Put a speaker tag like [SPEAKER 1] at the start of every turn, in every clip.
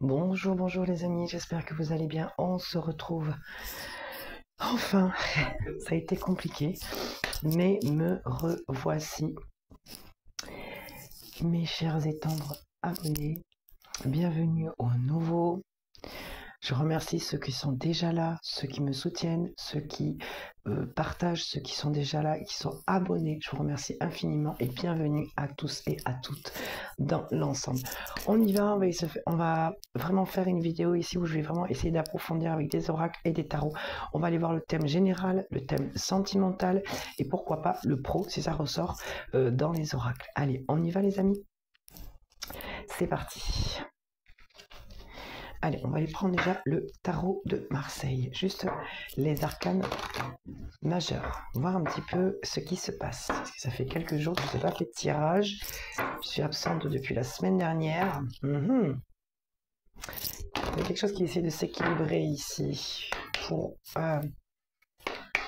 [SPEAKER 1] Bonjour, bonjour les amis, j'espère que vous allez bien. On se retrouve enfin. Ça a été compliqué, mais me revoici. Mes chers et tendres abonnés, bienvenue au nouveau. Je remercie ceux qui sont déjà là, ceux qui me soutiennent, ceux qui partagent, ceux qui sont déjà là, qui sont abonnés. Je vous remercie infiniment et bienvenue à tous et à toutes dans l'ensemble. On y va, on va vraiment faire une vidéo ici où je vais vraiment essayer d'approfondir avec des oracles et des tarots. On va aller voir le thème général, le thème sentimental et pourquoi pas le pro si ça ressort dans les oracles. Allez, on y va les amis? C'est parti. Allez, on va aller prendre déjà le tarot de Marseille, juste les arcanes majeurs, voir un petit peu ce qui se passe. Parce que ça fait quelques jours que je n'ai pas fait de tirage, je suis absente depuis la semaine dernière. Il y a quelque chose qui essaie de s'équilibrer ici.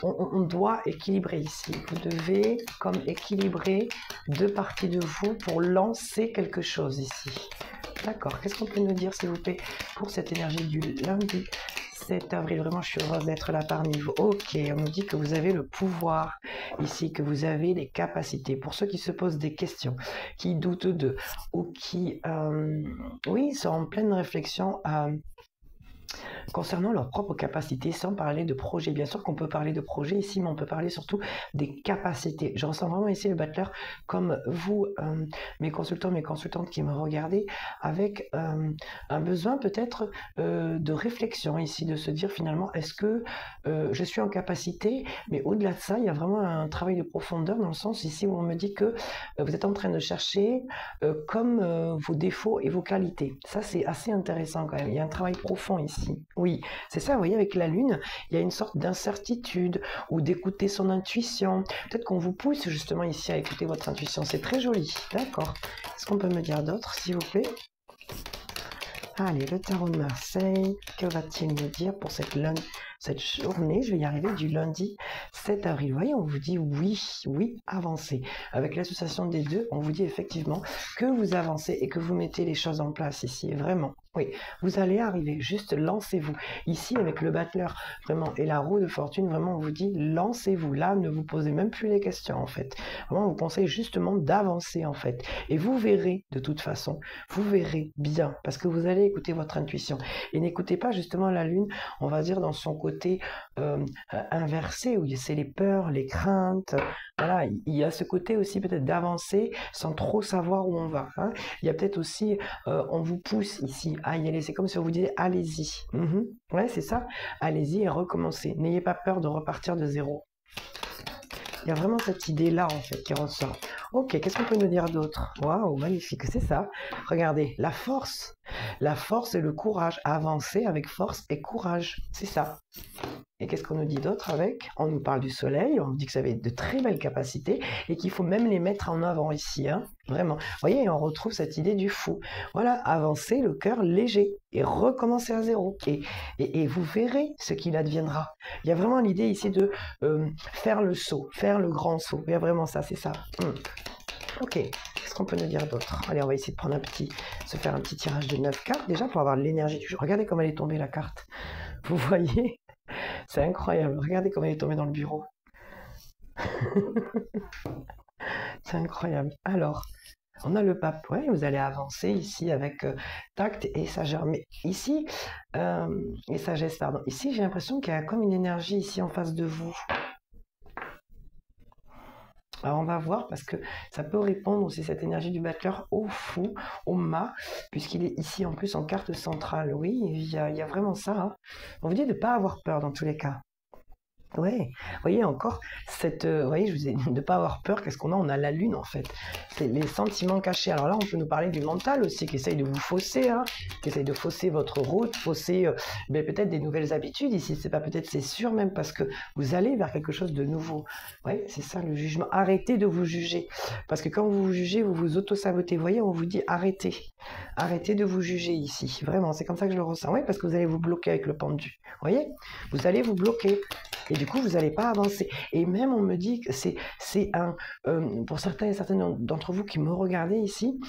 [SPEAKER 1] On doit équilibrer ici. Vous devez comme équilibrer deux parties de vous pour lancer quelque chose ici. D'accord, qu'est-ce qu'on peut nous dire s'il vous plaît pour cette énergie du lundi 7 avril? Vraiment, je suis heureuse d'être là parmi vous. Ok, on nous dit que vous avez le pouvoir ici, que vous avez les capacités. Pour ceux qui se posent des questions, qui doutent d'eux, ou qui, oui, sont en pleine réflexion concernant leurs propres capacités, sans parler de projet. Bien sûr qu'on peut parler de projet ici, mais on peut parler surtout des capacités. Je ressens vraiment ici le battleur comme vous, mes consultants, mes consultantes qui me regardez, avec un besoin peut-être de réflexion ici, de se dire finalement, est-ce que je suis en capacité? Mais au-delà de ça, il y a vraiment un travail de profondeur dans le sens ici où on me dit que vous êtes en train de chercher comme vos défauts et vos qualités. Ça, c'est assez intéressant quand même. Il y a un travail profond ici. Oui, c'est ça, vous voyez, avec la Lune, il y a une sorte d'incertitude ou d'écouter son intuition. Peut-être qu'on vous pousse justement ici à écouter votre intuition. C'est très joli. D'accord. Qu'est-ce qu'on peut me dire d'autre, s'il vous plaît? Allez, le tarot de Marseille, que va-t-il me dire pour cette journée? Je vais y arriver du lundi 7 avril. Vous voyez, on vous dit oui, oui, avancez. Avec l'association des deux, on vous dit effectivement que vous avancez et que vous mettez les choses en place ici. Vraiment, oui, vous allez arriver. Juste lancez-vous. Ici, avec le battleur, vraiment, et la roue de fortune, vraiment, on vous dit lancez-vous. Là, ne vous posez même plus les questions, en fait. Vraiment, on vous conseille justement d'avancer, en fait. Et vous verrez, de toute façon, vous verrez bien, parce que vous allez écouter votre intuition. Et n'écoutez pas justement la Lune, on va dire, dans son côté inversé, où c'est les peurs, les craintes. Voilà, il y a ce côté aussi peut-être d'avancer sans trop savoir où on va. Hein. Il y a peut-être aussi, on vous pousse ici à y aller. C'est comme si on vous disait, allez-y. Ouais, c'est ça. Allez-y et recommencez. N'ayez pas peur de repartir de zéro. Il y a vraiment cette idée-là, en fait, qui ressort. Ok, qu'est-ce qu'on peut nous dire d'autre? Waouh, magnifique, c'est ça. Regardez, la force. La force et le courage. Avancer avec force et courage. C'est ça. Et qu'est-ce qu'on nous dit d'autre avec? On nous parle du soleil, on nous dit que ça avait de très belles capacités et qu'il faut même les mettre en avant ici, hein, vraiment. Vous voyez, on retrouve cette idée du fou. Voilà, avancer le cœur léger et recommencer à zéro. Et vous verrez ce qu'il adviendra. Il y a vraiment l'idée ici de faire le saut, faire le grand saut. Il y a vraiment ça, c'est ça. Ok, qu'est-ce qu'on peut nous dire d'autre? Allez, on va essayer de prendre se faire un petit tirage de 9 cartes déjà pour avoir l'énergie du jeu. Regardez comme elle est tombée la carte. Vous voyez? C'est incroyable. Regardez comment elle est tombée dans le bureau. C'est incroyable. Alors, on a le pape. Ouais, vous allez avancer ici avec tact et sagesse. Mais ici, et sagesse, pardon. Ici, j'ai l'impression qu'il y a comme une énergie ici en face de vous. Alors on va voir parce que ça peut répondre aussi cette énergie du battleur au fou, au mât, puisqu'il est ici en plus en carte centrale. Oui, il y a vraiment ça. Hein. On vous dit de ne pas avoir peur dans tous les cas. Ouais, vous voyez encore vous voyez, je vous ai dit de ne pas avoir peur. Qu'est-ce qu'on a? On a la lune en fait. C'est les sentiments cachés. Alors là, on peut nous parler du mental aussi, qui essaye de vous fausser, hein, qui essaye de fausser votre route, fausser peut-être des nouvelles habitudes. Ici, c'est pas peut-être, c'est sûr même parce que vous allez vers quelque chose de nouveau. Ouais, c'est ça le jugement. Arrêtez de vous juger, parce que quand vous vous jugez, vous vous auto-sabotez. Vous voyez, on vous dit arrêtez, arrêtez de vous juger ici. Vraiment, c'est comme ça que je le ressens. Ouais, parce que vous allez vous bloquer avec le pendu. Vous voyez, vous allez vous bloquer. Et du coup, vous n'allez pas avancer. Et même, on me dit que c'est pour certains et certaines d'entre vous qui me regardez ici,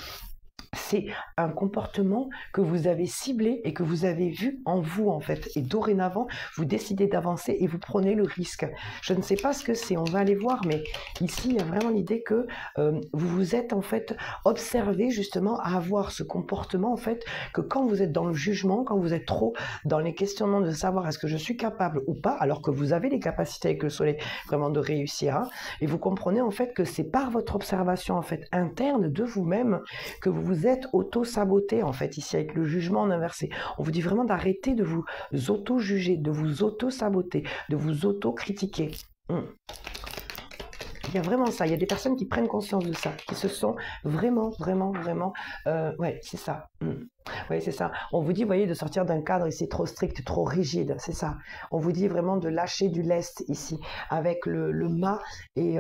[SPEAKER 1] c'est un comportement que vous avez ciblé et que vous avez vu en vous, en fait. Et dorénavant, vous décidez d'avancer et vous prenez le risque. Je ne sais pas ce que c'est, on va aller voir, mais ici, il y a vraiment l'idée que vous vous êtes, en fait, observé justement à avoir ce comportement, en fait, que quand vous êtes dans le jugement, quand vous êtes trop dans les questionnements de savoir est-ce que je suis capable ou pas, alors que vous avez les capacités avec le soleil vraiment de réussir, hein, et vous comprenez, en fait, que c'est par votre observation, en fait, interne de vous-même que vous vous êtes auto-saboté, en fait, ici, avec le jugement en inversé. On vous dit vraiment d'arrêter de vous auto-juger, de vous auto-saboter, de vous auto-critiquer. Il y a vraiment ça, il y a des personnes qui prennent conscience de ça, qui se sont vraiment, ouais, c'est ça. Oui, c'est ça. On vous dit, vous voyez, de sortir d'un cadre ici trop strict, trop rigide, c'est ça. On vous dit vraiment de lâcher du lest ici, avec le mât et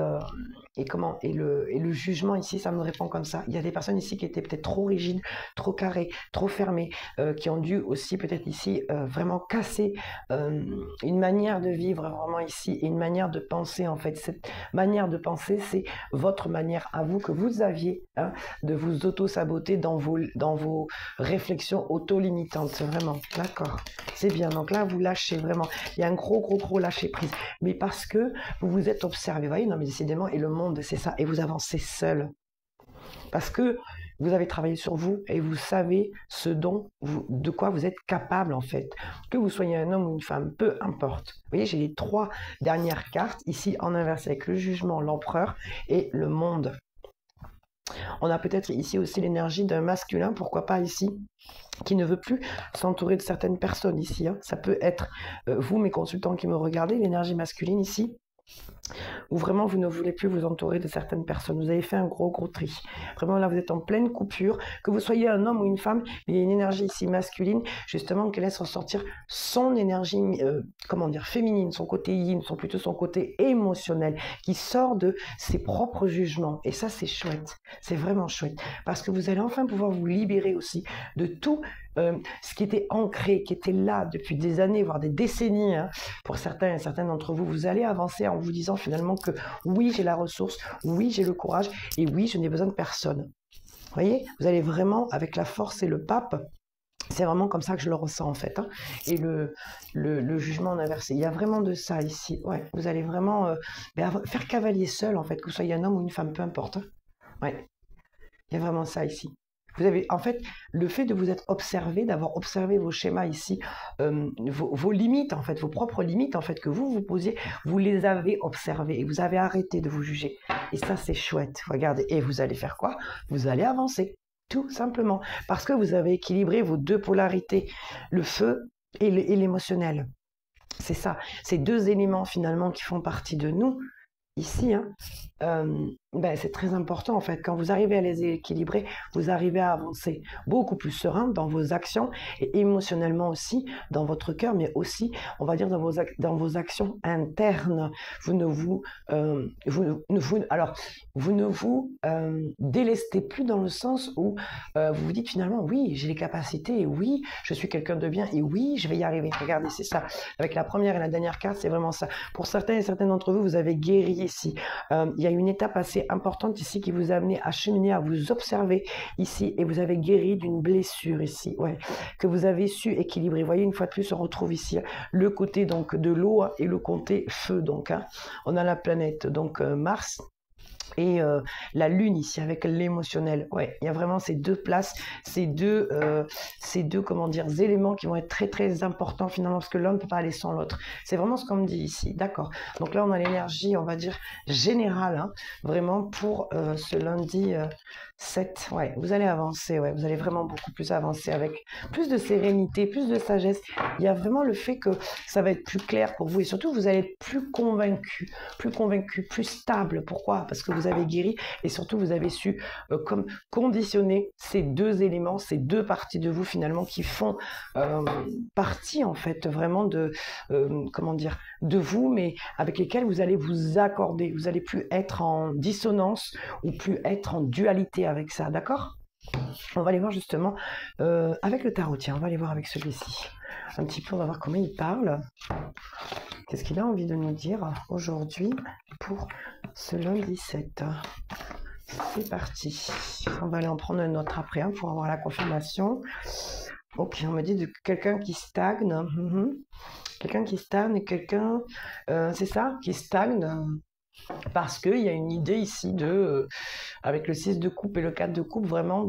[SPEAKER 1] le jugement ici, ça me répond comme ça. Il y a des personnes ici qui étaient peut-être trop rigides, trop carrées, trop fermées, qui ont dû aussi peut-être ici vraiment casser une manière de vivre vraiment ici et une manière de penser en fait. Cette manière de penser, c'est votre manière à vous que vous aviez hein, de vous auto-saboter dans vos réflexion auto-limitante, vraiment, d'accord, c'est bien, donc là vous lâchez vraiment, il y a un gros lâcher prise, mais parce que vous vous êtes observé, vous voyez, non mais décidément, et le monde c'est ça, et vous avancez seul, parce que vous avez travaillé sur vous et vous savez de quoi vous êtes capable en fait, que vous soyez un homme ou une femme, peu importe. Vous voyez, j'ai les 3 dernières cartes ici en inverse avec le jugement, l'empereur et le monde. On a peut-être ici aussi l'énergie d'un masculin, pourquoi pas ici, qui ne veut plus s'entourer de certaines personnes ici. Hein. Ça peut être vous, mes consultants qui me regardez, l'énergie masculine ici, où vraiment vous ne voulez plus vous entourer de certaines personnes. Vous avez fait un gros tri. Vraiment là, vous êtes en pleine coupure. Que vous soyez un homme ou une femme, il y a une énergie ici masculine, justement, qui laisse ressortir son énergie, féminine, son côté yin, plutôt son côté émotionnel, qui sort de ses propres jugements. Et ça, c'est chouette. C'est vraiment chouette. Parce que vous allez enfin pouvoir vous libérer aussi de tout ce qui était ancré, qui était là depuis des années, voire des décennies, hein, pour certains et certaines d'entre vous, vous allez avancer en vous disant finalement que oui, j'ai la ressource, oui, j'ai le courage, et oui, je n'ai besoin de personne. Vous voyez, vous allez vraiment, avec la force et le pape, c'est vraiment comme ça que je le ressens en fait, hein, et le jugement en inversé. Il y a vraiment de ça ici, ouais, vous allez vraiment faire cavalier seul en fait, que vous soyez un homme ou une femme, peu importe. Hein. Ouais, il y a vraiment ça ici. Vous avez, en fait, le fait de vous être observé, d'avoir observé vos schémas ici, vos limites, en fait, vos propres limites, en fait, que vous vous posiez, vous les avez observées et vous avez arrêté de vous juger. Et ça, c'est chouette. Regardez. Et vous allez faire quoi? Vous allez avancer, tout simplement. Parce que vous avez équilibré vos 2 polarités, le feu et l'émotionnel. C'est ça. Ces 2 éléments, finalement, qui font partie de nous, ici, hein, c'est très important en fait. Quand vous arrivez à les équilibrer, vous arrivez à avancer beaucoup plus serein dans vos actions et émotionnellement aussi dans votre cœur, mais aussi, on va dire, dans vos actions internes. Vous ne vous délestez plus dans le sens où vous vous dites finalement, oui, j'ai les capacités, et oui, je suis quelqu'un de bien, et oui, je vais y arriver. Regardez, c'est ça. Avec la première et la dernière carte, c'est vraiment ça. Pour certains et certaines d'entre vous, vous avez guéri ici. Il y a une étape assez importante ici qui vous a amené à cheminer, à vous observer ici, et vous avez guéri d'une blessure ici, ouais, que vous avez su équilibrer. Vous voyez, une fois de plus, on retrouve ici le côté donc de l'eau et le côté feu. Donc, hein. On a la planète donc Mars et la lune ici avec l'émotionnel. Ouais, il y a vraiment ces 2 places, ces deux éléments qui vont être très importants finalement, parce que l'un ne peut pas aller sans l'autre. C'est vraiment ce qu'on me dit ici, d'accord. Donc là on a l'énergie, on va dire générale, hein, vraiment pour ce lundi 7. Ouais, vous allez avancer, ouais, vous allez vraiment beaucoup plus avancer avec plus de sérénité, plus de sagesse. Il y a vraiment le fait que ça va être plus clair pour vous et surtout vous allez être plus convaincu, plus stable. Pourquoi? Parce que vous avez guéri et surtout vous avez su comme conditionner ces 2 éléments, ces 2 parties de vous finalement qui font partie en fait vraiment de de vous, mais avec lesquelles vous allez vous accorder. Vous allez plus être en dissonance ou plus être en dualité avec ça, d'accord? On va aller voir justement avec le tarot. Tiens, on va aller voir avec celui-ci. Un petit peu, on va voir comment il parle. Qu'est-ce qu'il a envie de nous dire aujourd'hui pour ce lundi 7? C'est parti. On va aller en prendre un autre après hein, pour avoir la confirmation. Ok, on me dit de quelqu'un qui stagne. Quelqu'un qui stagne, quelqu'un, c'est ça, qui stagne. Parce qu'il y a une idée ici avec le 6 de coupe et le 4 de coupe, vraiment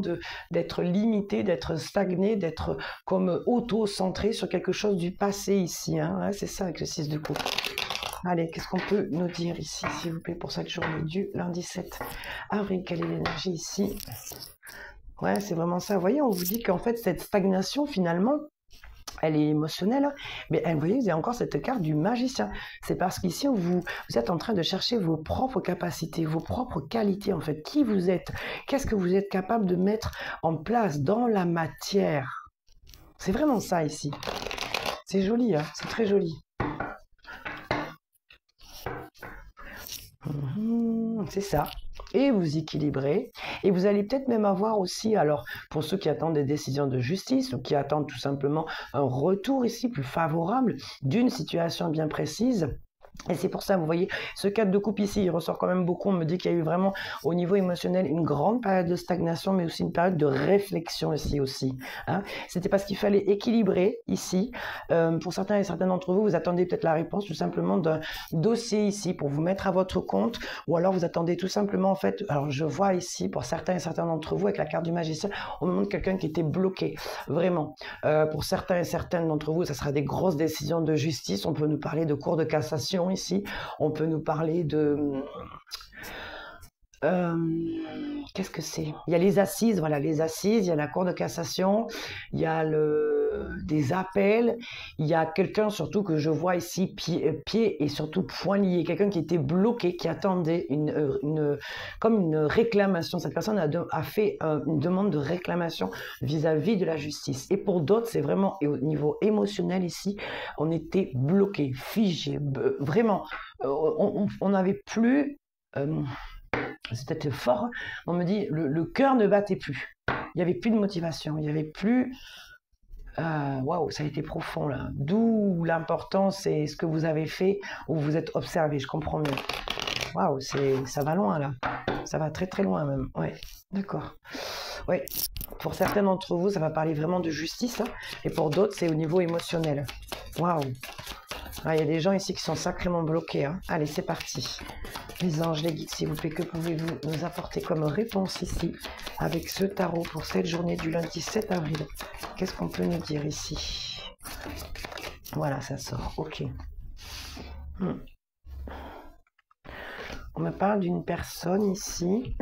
[SPEAKER 1] d'être limité, d'être stagné, d'être comme auto-centré sur quelque chose du passé ici. Hein. Ouais, c'est ça avec le 6 de coupe. Allez, qu'est-ce qu'on peut nous dire ici, s'il vous plaît, pour cette journée du lundi 7 avril? Quelle est l'énergie ici? Ouais, c'est vraiment ça. Vous voyez, on vous dit qu'en fait, cette stagnation, finalement, elle est émotionnelle, mais vous voyez, vous avez encore cette carte du magicien. C'est parce qu'ici, vous êtes en train de chercher vos propres capacités, vos propres qualités, en fait. Qui vous êtes? Qu'est-ce que vous êtes capable de mettre en place dans la matière? C'est vraiment ça, ici. C'est joli, hein, c'est très joli. C'est ça. Et vous équilibrez. Et vous allez peut-être même avoir aussi, alors pour ceux qui attendent des décisions de justice ou qui attendent tout simplement un retour ici plus favorable d'une situation bien précise. Et c'est pour ça, vous voyez, ce 4 de coupe ici, il ressort quand même beaucoup. On me dit qu'il y a eu vraiment, au niveau émotionnel, une grande période de stagnation, mais aussi une période de réflexion ici aussi. Hein. C'était parce qu'il fallait équilibrer ici. Pour certains et certaines d'entre vous, vous attendez peut-être la réponse tout simplement d'un dossier ici pour vous mettre à votre compte. Ou alors vous attendez tout simplement, en fait, alors je vois ici, pour certains et certaines d'entre vous, avec la carte du magicien, on me montre quelqu'un qui était bloqué, vraiment. Pour certains et certaines d'entre vous, ça sera des grosses décisions de justice. On peut nous parler de cours de cassation ici, on peut nous parler de qu'est-ce que c'est? Il y a les assises, voilà, les assises, il y a la cour de cassation, il y a des appels, il y a quelqu'un surtout que je vois ici, pied et surtout poing liés, quelqu'un qui était bloqué, qui attendait comme une réclamation. Cette personne a fait une demande de réclamation vis-à-vis de la justice. Et pour d'autres, c'est vraiment au niveau émotionnel ici, on était bloqué, figé, vraiment, on n'avait plus... c'est peut-être fort, hein. On me dit le cœur ne battait plus. Il n'y avait plus de motivation, il n'y avait plus... Waouh, ça a été profond là. D'où l'importance et ce que vous avez fait où vous êtes observé, je comprends mieux. Waouh, ça va loin là. Ça va très très loin même. Ouais, d'accord. Ouais, pour certains d'entre vous, ça va parler vraiment de justice, hein, et pour d'autres, c'est au niveau émotionnel. Waouh. Il y a des gens ici qui sont sacrément bloqués. Hein. Allez, c'est parti. Les anges, les guides, s'il vous plaît, que pouvez-vous nous apporter comme réponse ici avec ce tarot pour cette journée du lundi 7 avril? Qu'est-ce qu'on peut nous dire ici? Voilà, ça sort. Ok. On me parle d'une personne ici.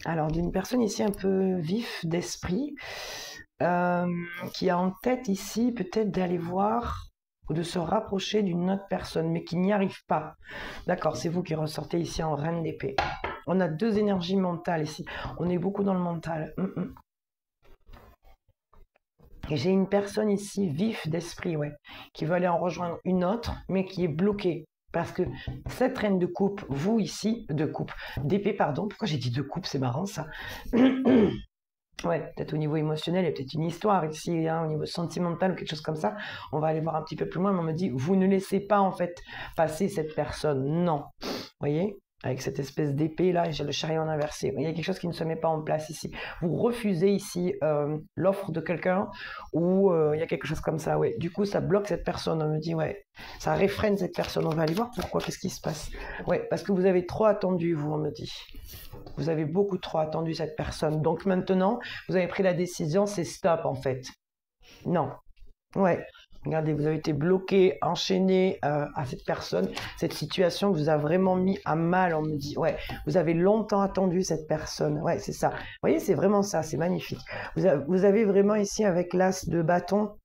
[SPEAKER 1] Alors, d'une personne ici un peu vif d'esprit, qui a en tête ici peut-être d'aller voir ou de se rapprocher d'une autre personne, mais qui n'y arrive pas. D'accord, c'est vous qui ressortez ici en reine d'épée. On a deux énergies mentales ici. On est beaucoup dans le mental. Et j'ai une personne ici, vif d'esprit, ouais, qui veut aller en rejoindre une autre, mais qui est bloquée. Parce que cette reine de coupe, vous ici, d'épée, pardon, pourquoi j'ai dit de coupe, c'est marrant ça. Ouais, peut-être au niveau émotionnel, il y a peut-être une histoire ici, hein, au niveau sentimental ou quelque chose comme ça. On va aller voir un petit peu plus loin, mais on me dit, vous ne laissez pas en fait passer cette personne. Non. Vous voyez? Avec cette espèce d'épée là, j'ai le chariot en inversé. Il y a quelque chose qui ne se met pas en place ici. Vous refusez ici l'offre de quelqu'un ou il y a quelque chose comme ça. Ouais. Du coup, ça bloque cette personne. On me dit, ouais, ça réfrène cette personne. On va aller voir pourquoi. Qu'est-ce qui se passe? Ouais, parce que vous avez trop attendu, vous, on me dit. Vous avez beaucoup trop attendu cette personne. Donc maintenant, vous avez pris la décision, c'est stop en fait. Non. Ouais. Regardez, vous avez été bloqué, enchaîné à cette personne. Cette situation vous a vraiment mis à mal, on me dit. Ouais, vous avez longtemps attendu cette personne. Ouais, c'est ça. Vous voyez, c'est vraiment ça, c'est magnifique. Vous avez vraiment ici, avec l'as de bâton,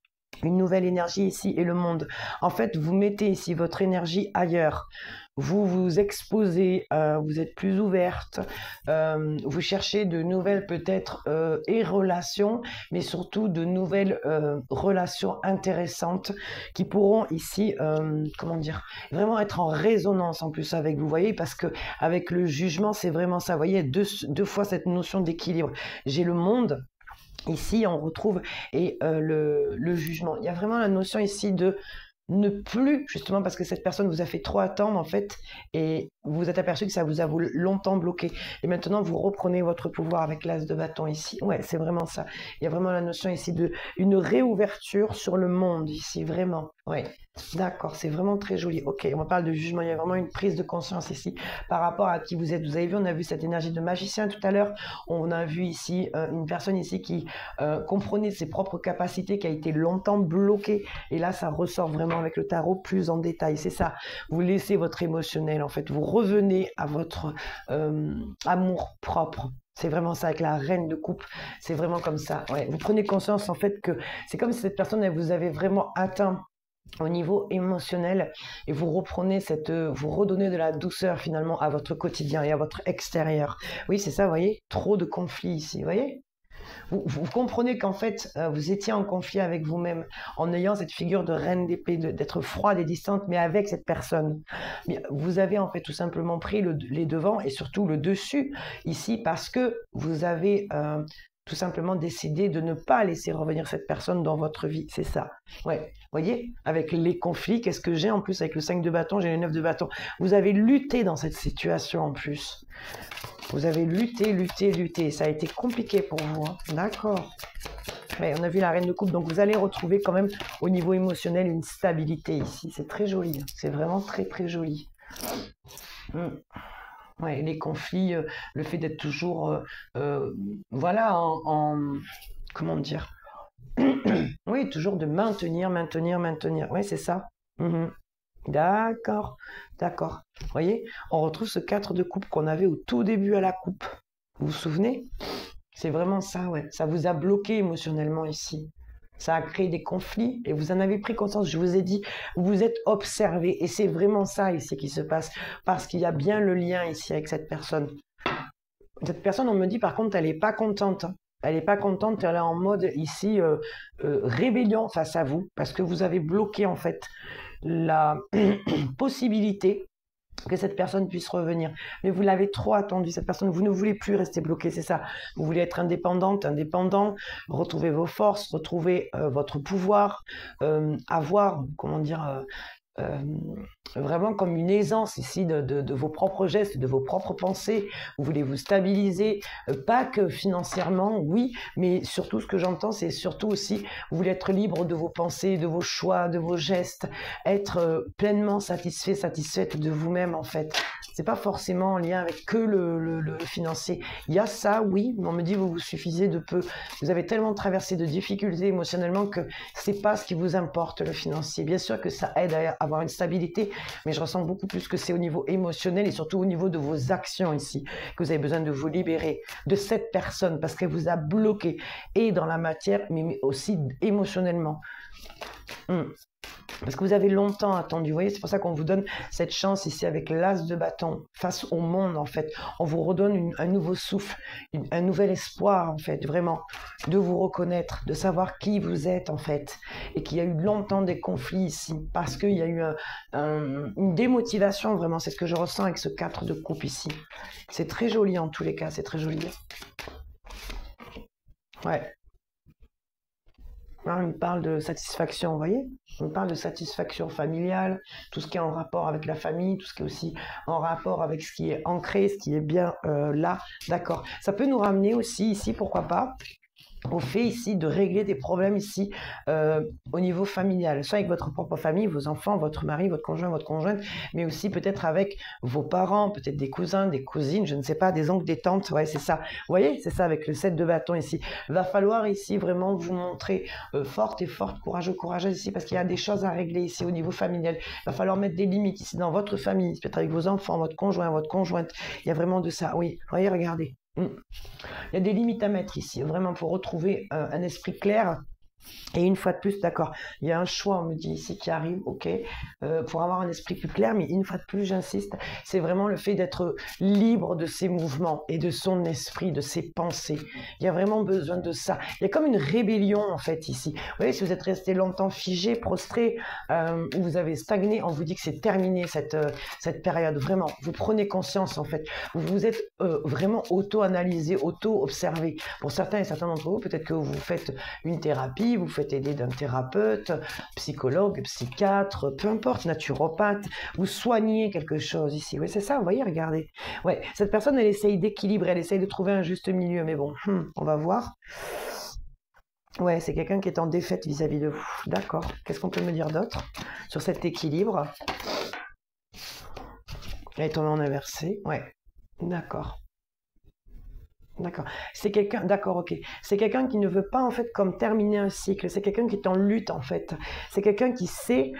[SPEAKER 1] une nouvelle énergie ici et le monde. En fait, vous mettez ici votre énergie ailleurs. Vous vous exposez, vous êtes plus ouverte, vous cherchez de nouvelles peut-être et relations, mais surtout de nouvelles relations intéressantes qui pourront ici, comment dire, vraiment être en résonance en plus avec vous, voyez, parce que avec le jugement, c'est vraiment ça, vous voyez, deux fois cette notion d'équilibre. J'ai le monde. Ici, on retrouve le jugement. Il y a vraiment la notion ici de ne plus, justement parce que cette personne vous a fait trop attendre en fait, et vous vous êtes aperçu que ça vous a longtemps bloqué. Et maintenant, vous reprenez votre pouvoir avec l'as de bâton ici. Ouais, c'est vraiment ça. Il y a vraiment la notion ici de une réouverture sur le monde ici, vraiment. Ouais, d'accord, c'est vraiment très joli. Ok, on parle de jugement, il y a vraiment une prise de conscience ici par rapport à qui vous êtes. Vous avez vu, on a vu cette énergie de magicien tout à l'heure. On a vu ici une personne ici qui comprenait ses propres capacités, qui a été longtemps bloquée. Et là, ça ressort vraiment avec le tarot plus en détail. C'est ça. Vous laissez votre émotionnel, en fait. Vous revenez à votre amour propre. C'est vraiment ça, avec la reine de coupe. C'est vraiment comme ça. Ouais. Vous prenez conscience, en fait, que c'est comme si cette personne, elle vous avait vraiment atteint au niveau émotionnel, et vous reprenez vous redonnez de la douceur finalement à votre quotidien et à votre extérieur. Oui, c'est ça, vous voyez, trop de conflits ici, vous voyez. Vous comprenez qu'en fait, vous étiez en conflit avec vous-même en ayant cette figure de reine d'épée, d'être froide et distante, mais avec cette personne. Vous avez en fait tout simplement pris les devants et surtout le dessus ici parce que vous avez tout simplement décidé de ne pas laisser revenir cette personne dans votre vie. C'est ça. Ouais. Voyez, avec les conflits, qu'est-ce que j'ai en plus avec le 5 de bâton, j'ai les 9 de bâton. Vous avez lutté dans cette situation en plus. Vous avez lutté, lutté, lutté. Ça a été compliqué pour vous. Hein. D'accord. Ouais, on a vu la reine de coupe. Donc, vous allez retrouver quand même au niveau émotionnel une stabilité ici. C'est très joli. C'est vraiment très, très joli. Ouais, les conflits, le fait d'être toujours, voilà, comment dire, oui, toujours de maintenir. Oui, c'est ça. D'accord, d'accord. Vous voyez, on retrouve ce 4 de coupe qu'on avait au tout début à la coupe. Vous vous souvenez? C'est vraiment ça, ouais. Ça vous a bloqué émotionnellement ici. Ça a créé des conflits et vous en avez pris conscience. Je vous ai dit, vous êtes observé et c'est vraiment ça ici qui se passe parce qu'il y a bien le lien ici avec cette personne. Cette personne, on me dit par contre, elle n'est pas contente. Elle n'est pas contente, elle est en mode ici rébellion face à vous parce que vous avez bloqué en fait la possibilité que cette personne puisse revenir. Mais vous l'avez trop attendu, cette personne, vous ne voulez plus rester bloqué, c'est ça. Vous voulez être indépendant, retrouver vos forces, retrouver votre pouvoir, avoir, comment dire, vraiment comme une aisance ici de vos propres gestes, de vos propres pensées. Vous voulez vous stabiliser, pas que financièrement, oui, mais surtout ce que j'entends, c'est surtout aussi, vous voulez être libre de vos pensées, de vos choix, de vos gestes, être pleinement satisfait, satisfaite de vous-même en fait. C'est pas forcément en lien avec que le financier. Il y a ça, oui, mais on me dit vous vous suffisez de peu. Vous avez tellement traversé de difficultés émotionnellement que c'est pas ce qui vous importe le financier. Bien sûr que ça aide à avoir une stabilité, mais je ressens beaucoup plus que c'est au niveau émotionnel et surtout au niveau de vos actions ici que vous avez besoin de vous libérer de cette personne parce qu'elle vous a bloqué et dans la matière, mais aussi émotionnellement. Parce que vous avez longtemps attendu, vous voyez, c'est pour ça qu'on vous donne cette chance ici avec l'as de bâton face au monde en fait. On vous redonne un nouveau souffle, un nouvel espoir en fait, vraiment, de vous reconnaître, de savoir qui vous êtes en fait. Et qu'il y a eu longtemps des conflits ici, parce qu'il y a eu une démotivation vraiment, c'est ce que je ressens avec ce 4 de coupe ici. C'est très joli en tous les cas, c'est très joli. Ouais. On parle de satisfaction, vous voyez? On parle de satisfaction familiale, tout ce qui est en rapport avec la famille, tout ce qui est aussi en rapport avec ce qui est ancré, ce qui est bien là. D'accord. Ça peut nous ramener aussi ici, pourquoi pas, au fait ici de régler des problèmes ici au niveau familial, soit avec votre propre famille, vos enfants, votre mari, votre conjoint, votre conjointe, mais aussi peut-être avec vos parents, peut-être des cousins, des cousines, je ne sais pas, des oncles, des tantes, ouais, c'est ça. Vous voyez, c'est ça avec le 7 de bâton ici. Il va falloir ici vraiment vous montrer forte, courageux, courageuse ici, parce qu'il y a des choses à régler ici au niveau familial. Il va falloir mettre des limites ici dans votre famille, peut-être avec vos enfants, votre conjoint, votre conjointe. Il y a vraiment de ça, oui. Voyez, regardez. Il y a des limites à mettre ici, vraiment pour retrouver un esprit clair. Et une fois de plus, d'accord, il y a un choix, on me dit ici, qui arrive, ok, pour avoir un esprit plus clair, mais une fois de plus, j'insiste, c'est vraiment le fait d'être libre de ses mouvements et de son esprit, de ses pensées. Il y a vraiment besoin de ça. Il y a comme une rébellion, en fait, ici. Vous voyez, si vous êtes resté longtemps figé, prostré, ou vous avez stagné, on vous dit que c'est terminé, cette période. Vraiment, vous prenez conscience, en fait. Vous vous êtes vraiment auto-analysé, auto-observé. Pour certains et certains d'entre vous, peut-être que vous faites une thérapie, psy, vous faites aider d'un thérapeute, psychologue, psychiatre, peu importe, naturopathe, vous soignez quelque chose ici. Oui, c'est ça, vous voyez, regardez. Ouais, cette personne, elle essaye d'équilibrer, elle essaye de trouver un juste milieu, mais bon, on va voir. Ouais, c'est quelqu'un qui est en défaite vis-à-vis de vous. D'accord. Qu'est-ce qu'on peut me dire d'autre sur cet équilibre? Elle est tombée en inversé. Ouais. D'accord. D'accord. C'est quelqu'un, d'accord, ok. C'est quelqu'un qui ne veut pas, en fait, comme terminer un cycle. C'est quelqu'un qui est en lutte, en fait. C'est quelqu'un qui sait,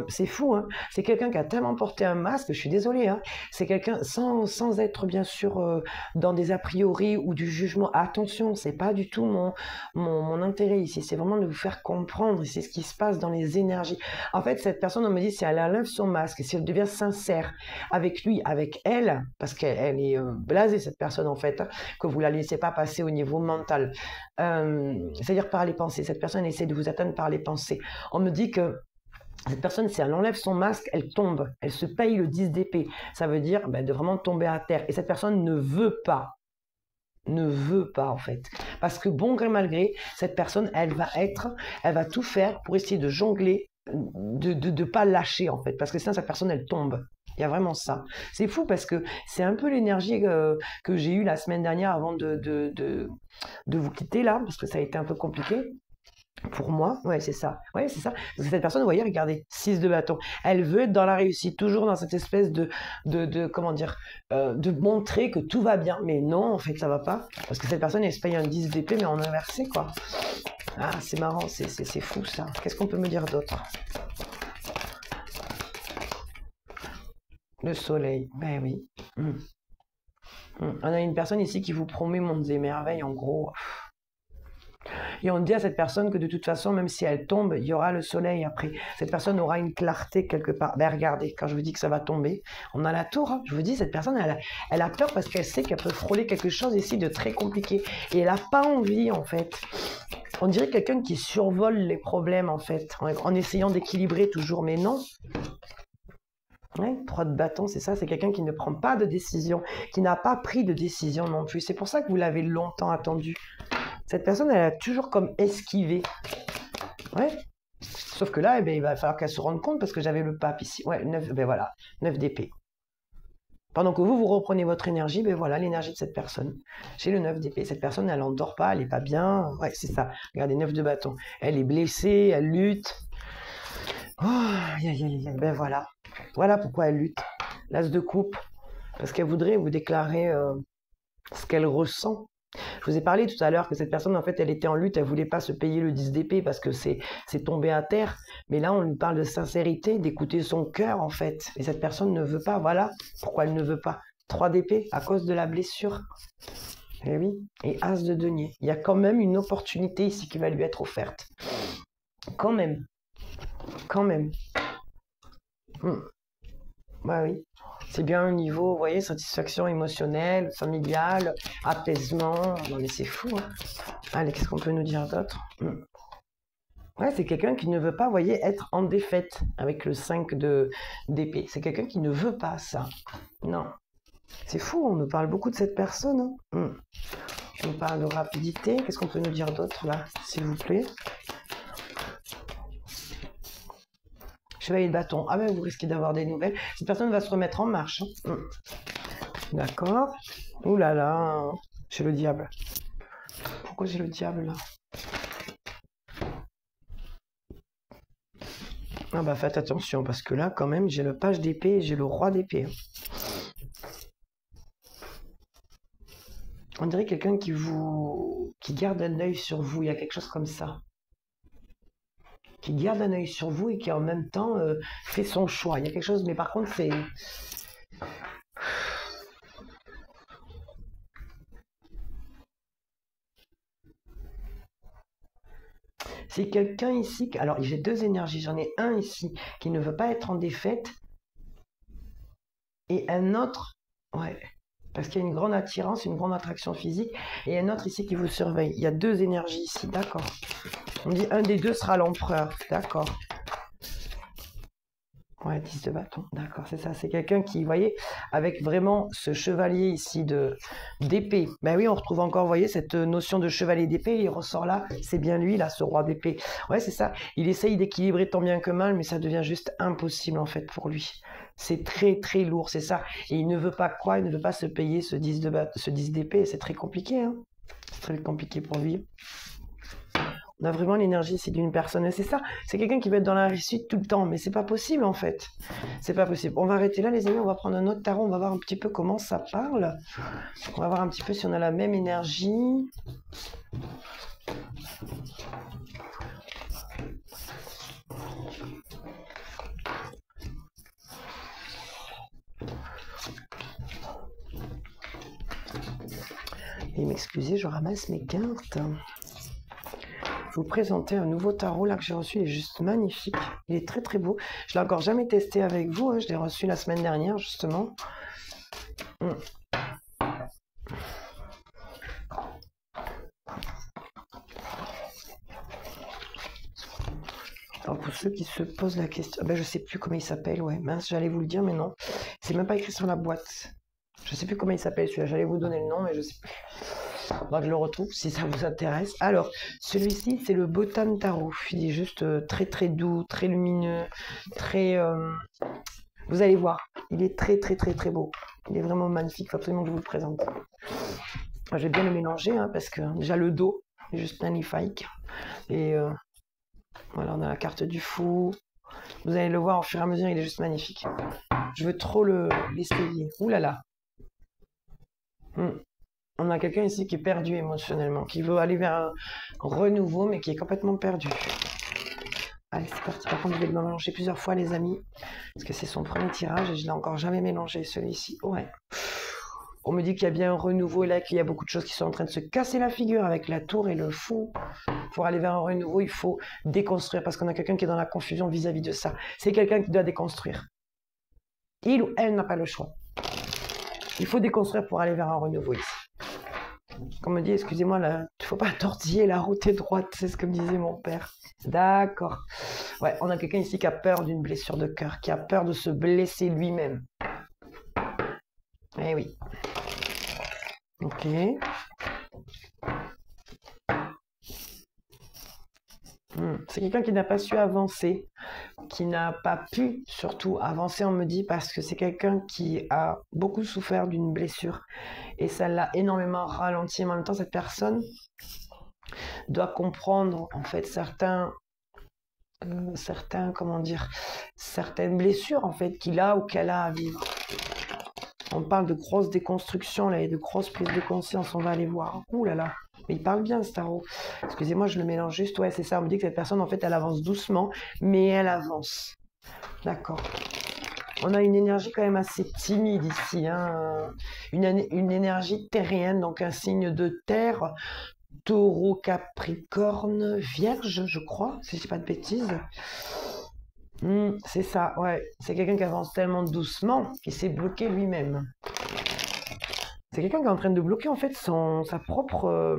[SPEAKER 1] c'est fou, hein. C'est quelqu'un qui a tellement porté un masque, je suis désolée, hein. C'est quelqu'un, sans être, bien sûr, dans des a priori ou du jugement. Attention, c'est pas du tout mon intérêt ici. C'est vraiment de vous faire comprendre. C'est ce qui se passe dans les énergies. En fait, cette personne, on me dit, si elle enlève son masque, si elle devient sincère avec lui, avec elle, parce qu'elle est blasée, cette personne, en fait, hein, que vous la laissez pas passer au niveau mental. C'est-à-dire par les pensées. Cette personne essaie de vous atteindre par les pensées. On me dit que cette personne, si elle enlève son masque, elle tombe. Elle se paye le 10 d'épée. Ça veut dire de vraiment tomber à terre. Et cette personne ne veut pas. Ne veut pas, en fait. Parce que bon gré mal gré, cette personne, elle va tout faire pour essayer de jongler, de pas lâcher, en fait. Parce que sinon, cette personne, elle tombe. Il y a vraiment ça. C'est fou parce que c'est un peu l'énergie que j'ai eue la semaine dernière avant de vous quitter là, parce que ça a été un peu compliqué. Pour moi, ouais, c'est ça. Ouais, c'est ça. Parce que cette personne, vous voyez, regardez, 6 de bâton. Elle veut être dans la réussite, toujours dans cette espèce comment dire, de montrer que tout va bien. Mais non, en fait, ça va pas. Parce que cette personne, elle se paye un 10 d'épée, mais en inversé, quoi. Ah, c'est marrant, c'est fou, ça. Qu'est-ce qu'on peut me dire d'autre? Le soleil, ben oui. On a une personne ici qui vous promet mondes et merveilles, en gros. Et on dit à cette personne que de toute façon, même si elle tombe, il y aura le soleil après. Cette personne aura une clarté quelque part. Ben regardez, quand je vous dis que ça va tomber, on a la tour. Hein. Je vous dis, cette personne, elle a peur parce qu'elle sait qu'elle peut frôler quelque chose ici de très compliqué. Et elle n'a pas envie, en fait. On dirait quelqu'un qui survole les problèmes, en fait, en essayant d'équilibrer toujours, mais non. Ouais, 3 de bâton, c'est ça, c'est quelqu'un qui ne prend pas de décision, qui n'a pas pris de décision non plus. C'est pour ça que vous l'avez longtemps attendu. Cette personne, elle a toujours comme esquivé. Ouais. Sauf que là, il va falloir qu'elle se rende compte parce que j'avais le pape ici. Ouais, 9, voilà, 9 d'épée. Pendant que vous reprenez votre énergie, voilà l'énergie de cette personne. J'ai le 9 d'épée. Cette personne, elle n'endort pas, elle n'est pas bien. Ouais, c'est ça. Regardez, 9 de bâton. Elle est blessée, elle lutte. Oh, ben voilà. Voilà pourquoi elle lutte. L'as de coupe. Parce qu'elle voudrait vous déclarer ce qu'elle ressent. Je vous ai parlé tout à l'heure que cette personne, en fait, elle était en lutte. Elle voulait pas se payer le 10 d'épée parce que c'est tombé à terre. Mais là, on lui parle de sincérité, d'écouter son cœur, en fait. Et cette personne ne veut pas. Voilà pourquoi elle ne veut pas. 3 d'épée à cause de la blessure. Et oui. Et as de denier. Il y a quand même une opportunité ici qui va lui être offerte. Quand même. Quand même. Bah oui, c'est bien au niveau, vous voyez, satisfaction émotionnelle, familiale, apaisement. Non mais c'est fou, hein. Allez, qu'est-ce qu'on peut nous dire d'autre? Ouais, c'est quelqu'un qui ne veut pas, vous voyez, être en défaite avec le 5 d'épée. C'est quelqu'un qui ne veut pas ça. Non. C'est fou, on nous parle beaucoup de cette personne. Hein. On nous parle de rapidité. Qu'est-ce qu'on peut nous dire d'autre là, s'il vous plaît? Chevalier de bâton. Ah ben vous risquez d'avoir des nouvelles. Cette personne va se remettre en marche. Hein. D'accord. Ouh là là. J'ai le diable. Pourquoi j'ai le diable là? Ah bah faites attention parce que là quand même j'ai le page d'épée et j'ai le roi d'épée. On dirait quelqu'un qui garde un œil sur vous. Il y a quelque chose comme ça. Qui garde un œil sur vous et qui en même temps fait son choix. Il y a quelque chose, mais par contre, c'est quelqu'un ici, alors j'ai 2 énergies, j'en ai un ici qui ne veut pas être en défaite et un autre, ouais, parce qu'il y a une grande attirance, une grande attraction physique et un autre ici qui vous surveille. Il y a 2 énergies ici, d'accord. On dit un des deux sera l'empereur, d'accord. Ouais, 10 de bâton, d'accord, c'est ça. C'est quelqu'un qui, vous voyez, avec vraiment ce chevalier ici d'épée. Ben oui, on retrouve encore, vous voyez, cette notion de chevalier d'épée. Il ressort là, c'est bien lui, là, ce roi d'épée. Ouais, c'est ça. Il essaye d'équilibrer tant bien que mal, mais ça devient juste impossible, en fait, pour lui. C'est très, très lourd, c'est ça. Et il ne veut pas quoi? Il ne veut pas se payer ce 10 ce 10 d'épée. C'est très compliqué, hein. C'est très compliqué pour lui. On a vraiment l'énergie ici d'une personne. Et c'est ça, c'est quelqu'un qui va être dans la réussite tout le temps. Mais c'est pas possible en fait. C'est pas possible. On va arrêter là les amis, on va prendre un autre tarot, on va voir un petit peu comment ça parle. On va voir un petit peu si on a la même énergie. Et m'excusez, je ramasse mes cartes. Je vais vous présenter un nouveau tarot là que j'ai reçu, il est juste magnifique, il est très très beau. Je l'ai encore jamais testé avec vous, hein. Je l'ai reçu la semaine dernière justement. Alors pour ceux qui se posent la question, ben je sais plus comment il s'appelle, ouais, mince, j'allais vous le dire mais non, c'est même pas écrit sur la boîte. Je sais plus comment il s'appelle celui-là, j'allais vous donner le nom mais je sais plus. Faudra que je le retrouve si ça vous intéresse. Alors, celui-ci, c'est le Botan Tarot. Il est juste très très doux, très lumineux, très... Vous allez voir, il est très très très très beau. Il est vraiment magnifique, il faut absolument que je vous le présente. Moi, je vais bien le mélanger, hein, parce que déjà le dos est juste magnifique. Et voilà, on a la carte du fou. Vous allez le voir au fur et à mesure, il est juste magnifique. Je veux trop l'essayer. Ouh là là. On a quelqu'un ici qui est perdu émotionnellement, qui veut aller vers un renouveau, mais qui est complètement perdu. Allez, c'est parti. Par contre, je vais le mélanger plusieurs fois, les amis, parce que c'est son premier tirage et je ne l'ai encore jamais mélangé, celui-ci. Ouais. On me dit qu'il y a bien un renouveau et là, qu'il y a beaucoup de choses qui sont en train de se casser la figure avec la tour et le fou. Pour aller vers un renouveau, il faut déconstruire, parce qu'on a quelqu'un qui est dans la confusion vis-à-vis de ça. C'est quelqu'un qui doit déconstruire. Il ou elle n'a pas le choix. Il faut déconstruire pour aller vers un renouveau ici. Comme me dit, excusez-moi, il ne faut pas tortiller, la route est droite, c'est ce que me disait mon père. D'accord. Ouais, on a quelqu'un ici qui a peur d'une blessure de cœur, qui a peur de se blesser lui-même. Eh oui. Ok. C'est quelqu'un qui n'a pas su avancer, qui n'a pas pu surtout avancer, on me dit, parce que c'est quelqu'un qui a beaucoup souffert d'une blessure et ça l'a énormément ralenti. Mais en même temps, cette personne doit comprendre en fait comment dire, certaines blessures en fait qu'il a ou qu'elle a à vivre. On parle de grosses déconstructions là et de grosses prises de conscience, on va aller voir. Ouh là là. Mais il parle bien, ce tarot. Excusez-moi, je le mélange juste. Ouais, c'est ça. On me dit que cette personne, en fait, elle avance doucement, mais elle avance. D'accord. On a une énergie quand même assez timide ici. Hein. Une énergie terrienne, donc un signe de terre. Taureau, Capricorne, Vierge, je crois, si je dis pas de bêtises. C'est ça, ouais. C'est quelqu'un qui avance tellement doucement qu'il s'est bloqué lui-même. C'est quelqu'un qui est en train de bloquer en fait sa propre...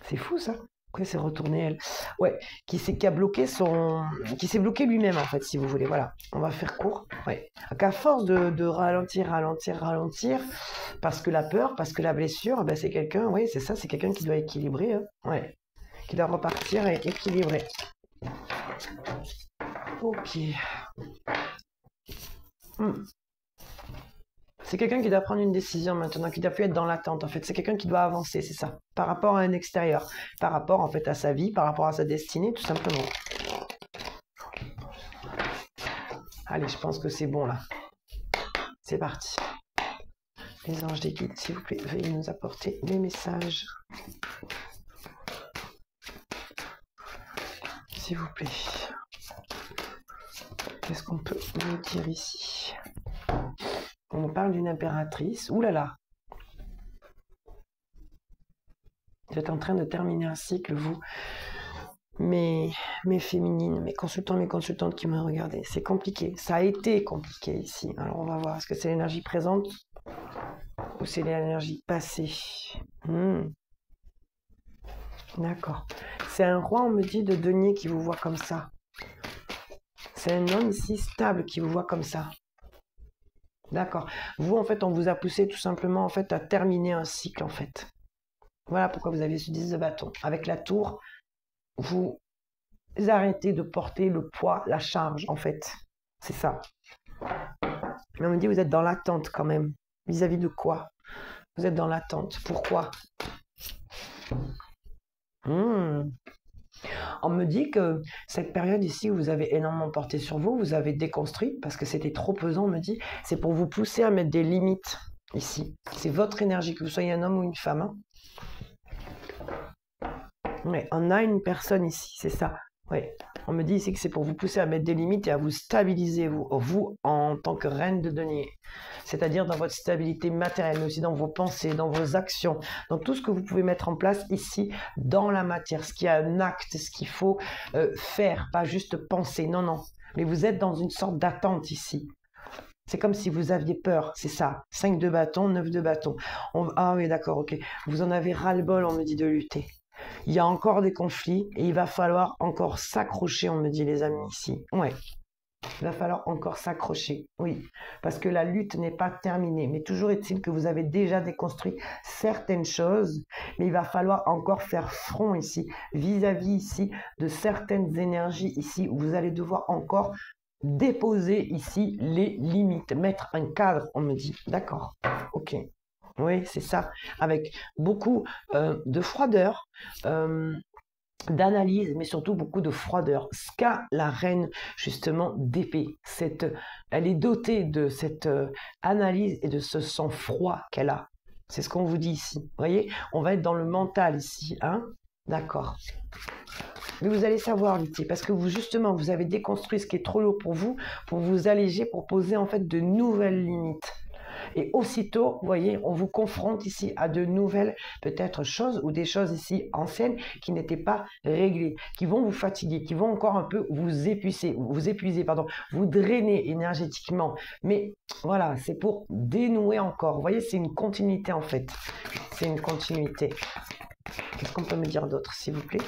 [SPEAKER 1] C'est fou ça. Pourquoi c'est retourné elle? Ouais, qui s'est bloqué lui-même en fait, si vous voulez. Voilà, on va faire court. Ouais. Qu'à force de ralentir, parce que la peur, parce que la blessure, ben c'est quelqu'un, oui, c'est ça, c'est quelqu'un qui doit équilibrer. Hein. Ouais, qui doit repartir et équilibrer. Ok. C'est quelqu'un qui doit prendre une décision maintenant, qui doit plus être dans l'attente en fait. C'est quelqu'un qui doit avancer, c'est ça. Par rapport à un extérieur, par rapport en fait à sa vie, par rapport à sa destinée, tout simplement. Allez, je pense que c'est bon là. C'est parti. Les anges des guides, s'il vous plaît, veuillez nous apporter les messages. S'il vous plaît. Qu'est-ce qu'on peut nous dire ici? On parle d'une impératrice. Ouh là là. Vous êtes en train de terminer un cycle, vous. Mes féminines, mes consultants, mes consultantes qui m'ont regardé. C'est compliqué. Ça a été compliqué ici. Alors on va voir. Est-ce que c'est l'énergie présente ou c'est l'énergie passée? D'accord. C'est un roi, on me dit, de denier qui vous voit comme ça. C'est un homme ici stable qui vous voit comme ça. D'accord. Vous, en fait, on vous a poussé tout simplement, en fait, à terminer un cycle, en fait. Voilà pourquoi vous avez ce 10 de bâton. Avec la tour, vous arrêtez de porter le poids, la charge, en fait. C'est ça. Mais on me dit, vous êtes dans l'attente quand même. Vis-à-vis de quoi? Vous êtes dans l'attente. Pourquoi? On me dit que cette période ici où vous avez énormément porté sur vous, vous avez déconstruit parce que c'était trop pesant, on me dit, c'est pour vous pousser à mettre des limites ici. C'est votre énergie, que vous soyez un homme ou une femme. Hein. Ouais, on a une personne ici, c'est ça. Ouais. On me dit ici que c'est pour vous pousser à mettre des limites et à vous stabiliser, vous en tant que reine de denier. C'est-à-dire dans votre stabilité matérielle, mais aussi dans vos pensées, dans vos actions, dans tout ce que vous pouvez mettre en place ici, dans la matière, ce qui est un acte, ce qu'il faut faire, pas juste penser, non, non. Mais vous êtes dans une sorte d'attente ici. C'est comme si vous aviez peur, c'est ça. 5 de bâton, 9 de bâton. Ah oui, d'accord, ok. Vous en avez ras-le-bol, on me dit, de lutter. Il y a encore des conflits et il va falloir encore s'accrocher, on me dit les amis ici. Ouais, il va falloir encore s'accrocher, oui, parce que la lutte n'est pas terminée. Mais toujours est-il que vous avez déjà déconstruit certaines choses, mais il va falloir encore faire front ici, vis-à-vis ici de certaines énergies ici, où vous allez devoir encore déposer ici les limites, mettre un cadre, on me dit. D'accord, ok. Oui, c'est ça, avec beaucoup de froideur, d'analyse, mais surtout beaucoup de froideur. Ce qu'a la reine, justement, d'épée. Elle est dotée de cette analyse et de ce sang-froid qu'elle a. C'est ce qu'on vous dit ici. Vous voyez, on va être dans le mental ici. Hein? D'accord. Mais vous allez savoir lutter parce que vous, justement, vous avez déconstruit ce qui est trop lourd pour vous alléger, pour poser en fait de nouvelles limites. Et aussitôt, vous voyez, on vous confronte ici à de nouvelles peut-être choses ou des choses ici anciennes qui n'étaient pas réglées, qui vont vous fatiguer, qui vont encore un peu vous épuiser, vous drainer énergétiquement. Mais voilà, c'est pour dénouer encore. Vous voyez, c'est une continuité en fait. C'est une continuité. Qu'est-ce qu'on peut me dire d'autre, s'il vous plaît ?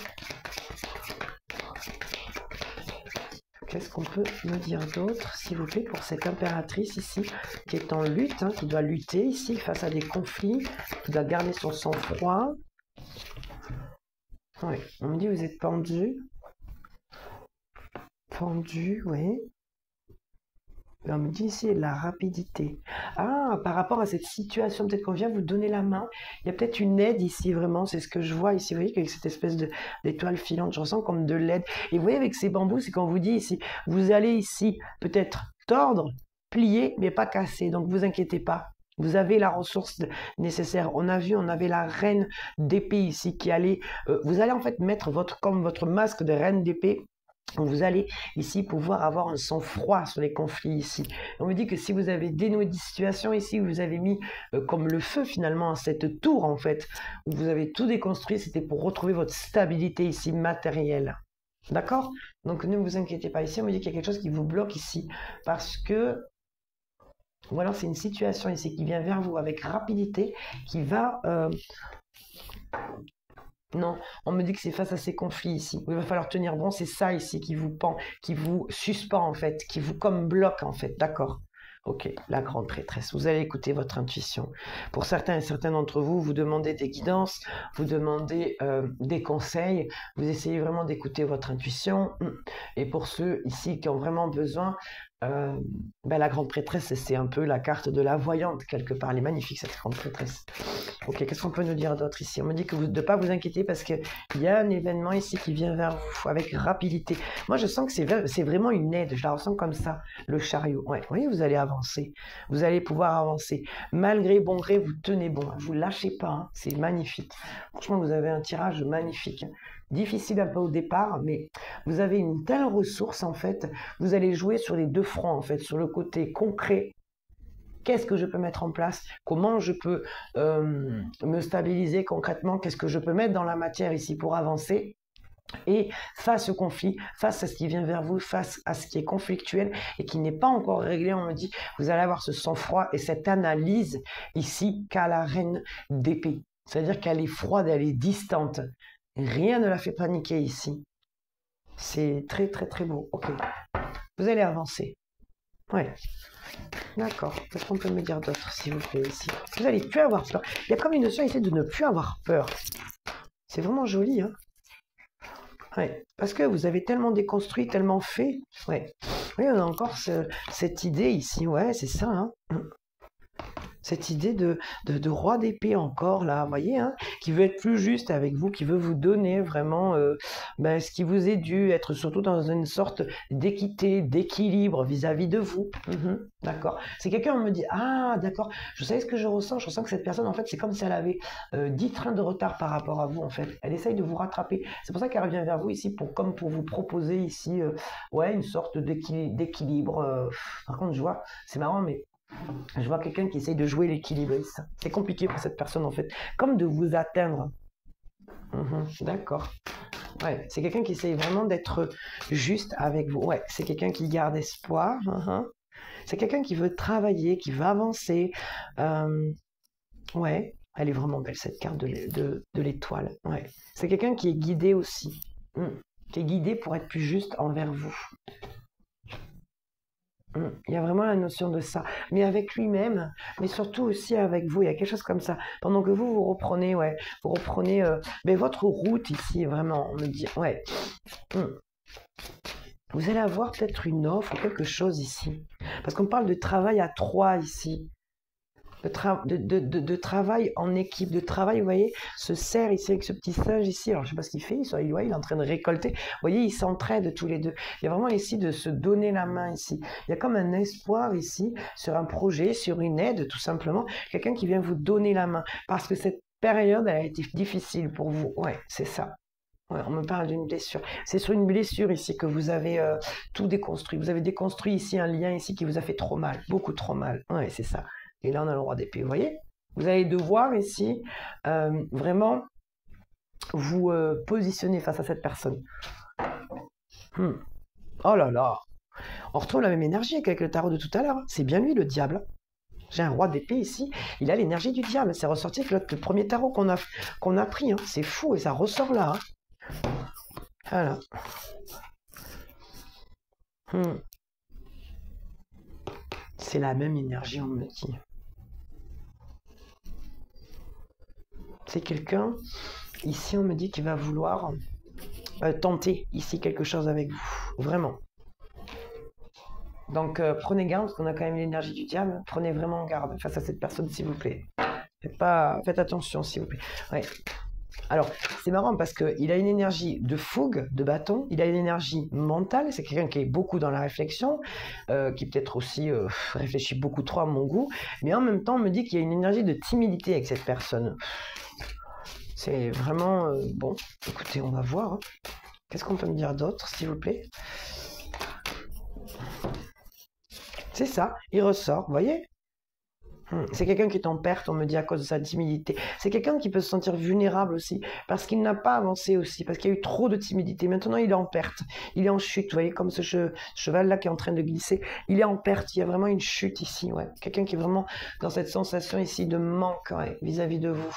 [SPEAKER 1] Qu'est-ce qu'on peut me dire d'autre, s'il vous plaît, pour cette impératrice ici, qui est en lutte, hein, qui doit lutter ici face à des conflits, qui doit garder son sang-froid. Oui, on me dit vous êtes pendu. Pendu, oui. Et on me dit ici la rapidité. Ah, par rapport à cette situation, peut-être qu'on vient vous donner la main. Il y a peut-être une aide ici, vraiment. C'est ce que je vois ici. Vous voyez, avec cette espèce d'étoile filante, je ressens comme de l'aide. Et vous voyez, avec ces bambous, c'est qu'on vous dit ici, vous allez ici peut-être tordre, plier, mais pas casser. Donc, vous inquiétez pas. Vous avez la ressource nécessaire. On a vu, on avait la reine d'épée ici qui allait... vous allez en fait mettre comme votre masque de reine d'épée. Vous allez ici pouvoir avoir un sang-froid sur les conflits ici. On me dit que si vous avez dénoué des situations ici, vous avez mis comme le feu finalement à cette tour en fait, où vous avez tout déconstruit, c'était pour retrouver votre stabilité ici matérielle. D'accord? Donc ne vous inquiétez pas ici, on me dit qu'il y a quelque chose qui vous bloque ici, parce que ou alors c'est une situation ici qui vient vers vous avec rapidité, qui va... Non, on me dit que c'est face à ces conflits ici, où il va falloir tenir bon, c'est ça ici qui vous pend, qui vous suspend en fait, qui vous comme bloque en fait, d'accord? Ok, la grande prêtresse, vous allez écouter votre intuition. Pour certains et certaines d'entre vous, vous demandez des guidances, vous demandez des conseils, vous essayez vraiment d'écouter votre intuition. Et pour ceux ici qui ont vraiment besoin, la grande prêtresse, c'est un peu la carte de la voyante quelque part. Elle est magnifique cette grande prêtresse. Ok, qu'est-ce qu'on peut nous dire d'autre ici? On me dit que de ne pas vous inquiéter parce qu'il y a un événement ici qui vient vers vous avec rapidité. Moi, je sens que c'est vraiment une aide. Je la ressens comme ça, le chariot. Ouais, oui, vous allez avancer. Vous allez pouvoir avancer. Malgré bon gré, vous tenez bon. Vous ne lâchez pas. Hein. C'est magnifique. Franchement, vous avez un tirage magnifique. Difficile un peu au départ, mais vous avez une telle ressource en fait. Vous allez jouer sur les deux fronts en fait, sur le côté concret. Qu'est-ce que je peux mettre en place? Comment je peux me stabiliser concrètement? Qu'est-ce que je peux mettre dans la matière ici pour avancer? Et face au conflit, face à ce qui vient vers vous, face à ce qui est conflictuel et qui n'est pas encore réglé, on me dit, vous allez avoir ce sang-froid et cette analyse ici qu'a la reine d'épée. C'est-à-dire qu'elle est froide, elle est distante. Rien ne la fait paniquer ici. C'est très très très beau. Ok. Vous allez avancer. Ouais. D'accord. Qu'est-ce qu'on peut me dire d'autre, s'il vous plaît, ici? Vous n'allez plus avoir peur. Il y a comme une notion ici de ne plus avoir peur. C'est vraiment joli, hein? Ouais. Parce que vous avez tellement déconstruit, tellement fait. Ouais. Oui, on a encore cette idée ici. Ouais, c'est ça, hein? Cette idée de roi d'épée encore, là, vous voyez, hein, qui veut être plus juste avec vous, qui veut vous donner vraiment ce qui vous est dû, être surtout dans une sorte d'équité, d'équilibre vis-à-vis de vous. D'accord. C'est quelqu'un, on me dit, ah, d'accord, je sais ce que je ressens que cette personne, en fait, c'est comme si elle avait 10 trains de retard par rapport à vous, en fait. Elle essaye de vous rattraper. C'est pour ça qu'elle revient vers vous ici, comme pour vous proposer ici, ouais, une sorte d'équilibre. Par contre, je vois, c'est marrant, mais je vois quelqu'un qui essaye de jouer l'équilibriste. C'est compliqué pour cette personne en fait. Comme de vous atteindre. D'accord. Ouais, c'est quelqu'un qui essaye vraiment d'être juste avec vous. Ouais, c'est quelqu'un qui garde espoir. C'est quelqu'un qui veut travailler, qui veut avancer. Ouais, elle est vraiment belle cette carte de l'étoile. Ouais. C'est quelqu'un qui est guidé aussi. Qui est guidé pour être plus juste envers vous. Il y a vraiment la notion de ça, mais avec lui-même, mais surtout aussi avec vous, il y a quelque chose comme ça. Pendant que vous reprenez, ouais, vous reprenez mais votre route ici, vraiment, on me dit, ouais. Vous allez avoir peut-être une offre ou quelque chose ici. Parce qu'on parle de travail à 3 ici. De travail en équipe, de travail, vous voyez, ce cerf ici avec ce petit singe ici, alors je ne sais pas ce qu'il fait, il est en train de récolter, vous voyez, ils s'entraident tous les deux. Il y a vraiment ici de se donner la main ici. Il y a comme un espoir ici sur un projet, sur une aide tout simplement, quelqu'un qui vient vous donner la main, parce que cette période, elle a été difficile pour vous. Ouais, c'est ça. Ouais, on me parle d'une blessure. C'est sur une blessure ici que vous avez tout déconstruit. Vous avez déconstruit ici un lien ici qui vous a fait trop mal, beaucoup trop mal. Ouais, c'est ça. Et là, on a le roi d'épée, vous voyez? Vous allez devoir ici vraiment vous positionner face à cette personne. Oh là là! On retrouve la même énergie avec le tarot de tout à l'heure. C'est bien lui, le diable. J'ai un roi d'épée ici. Il a l'énergie du diable. C'est ressorti avec le premier tarot qu'on a pris. Hein. C'est fou et ça ressort là. Hein. Voilà. C'est la même énergie, on me dit. C'est quelqu'un, ici on me dit qu'il va vouloir tenter ici quelque chose avec vous, vraiment. Donc prenez garde, parce qu'on a quand même l'énergie du diable, prenez vraiment garde face à cette personne s'il vous plaît. Faites attention s'il vous plaît. Ouais. Alors, c'est marrant parce qu'il a une énergie de fougue, de bâton, il a une énergie mentale, c'est quelqu'un qui est beaucoup dans la réflexion, qui peut-être aussi réfléchit beaucoup trop à mon goût, mais en même temps on me dit qu'il y a une énergie de timidité avec cette personne. C'est vraiment... bon, écoutez, on va voir. Hein. Qu'est-ce qu'on peut me dire d'autre, s'il vous plaît? C'est ça, il ressort, vous voyez? C'est quelqu'un qui est en perte, on me dit, à cause de sa timidité. C'est quelqu'un qui peut se sentir vulnérable aussi, parce qu'il n'a pas avancé aussi, parce qu'il y a eu trop de timidité. Maintenant, il est en perte, il est en chute, vous voyez, comme ce cheval-là qui est en train de glisser. Il est en perte, il y a vraiment une chute ici, ouais. Quelqu'un qui est vraiment dans cette sensation ici de manque vis-à-vis de vous.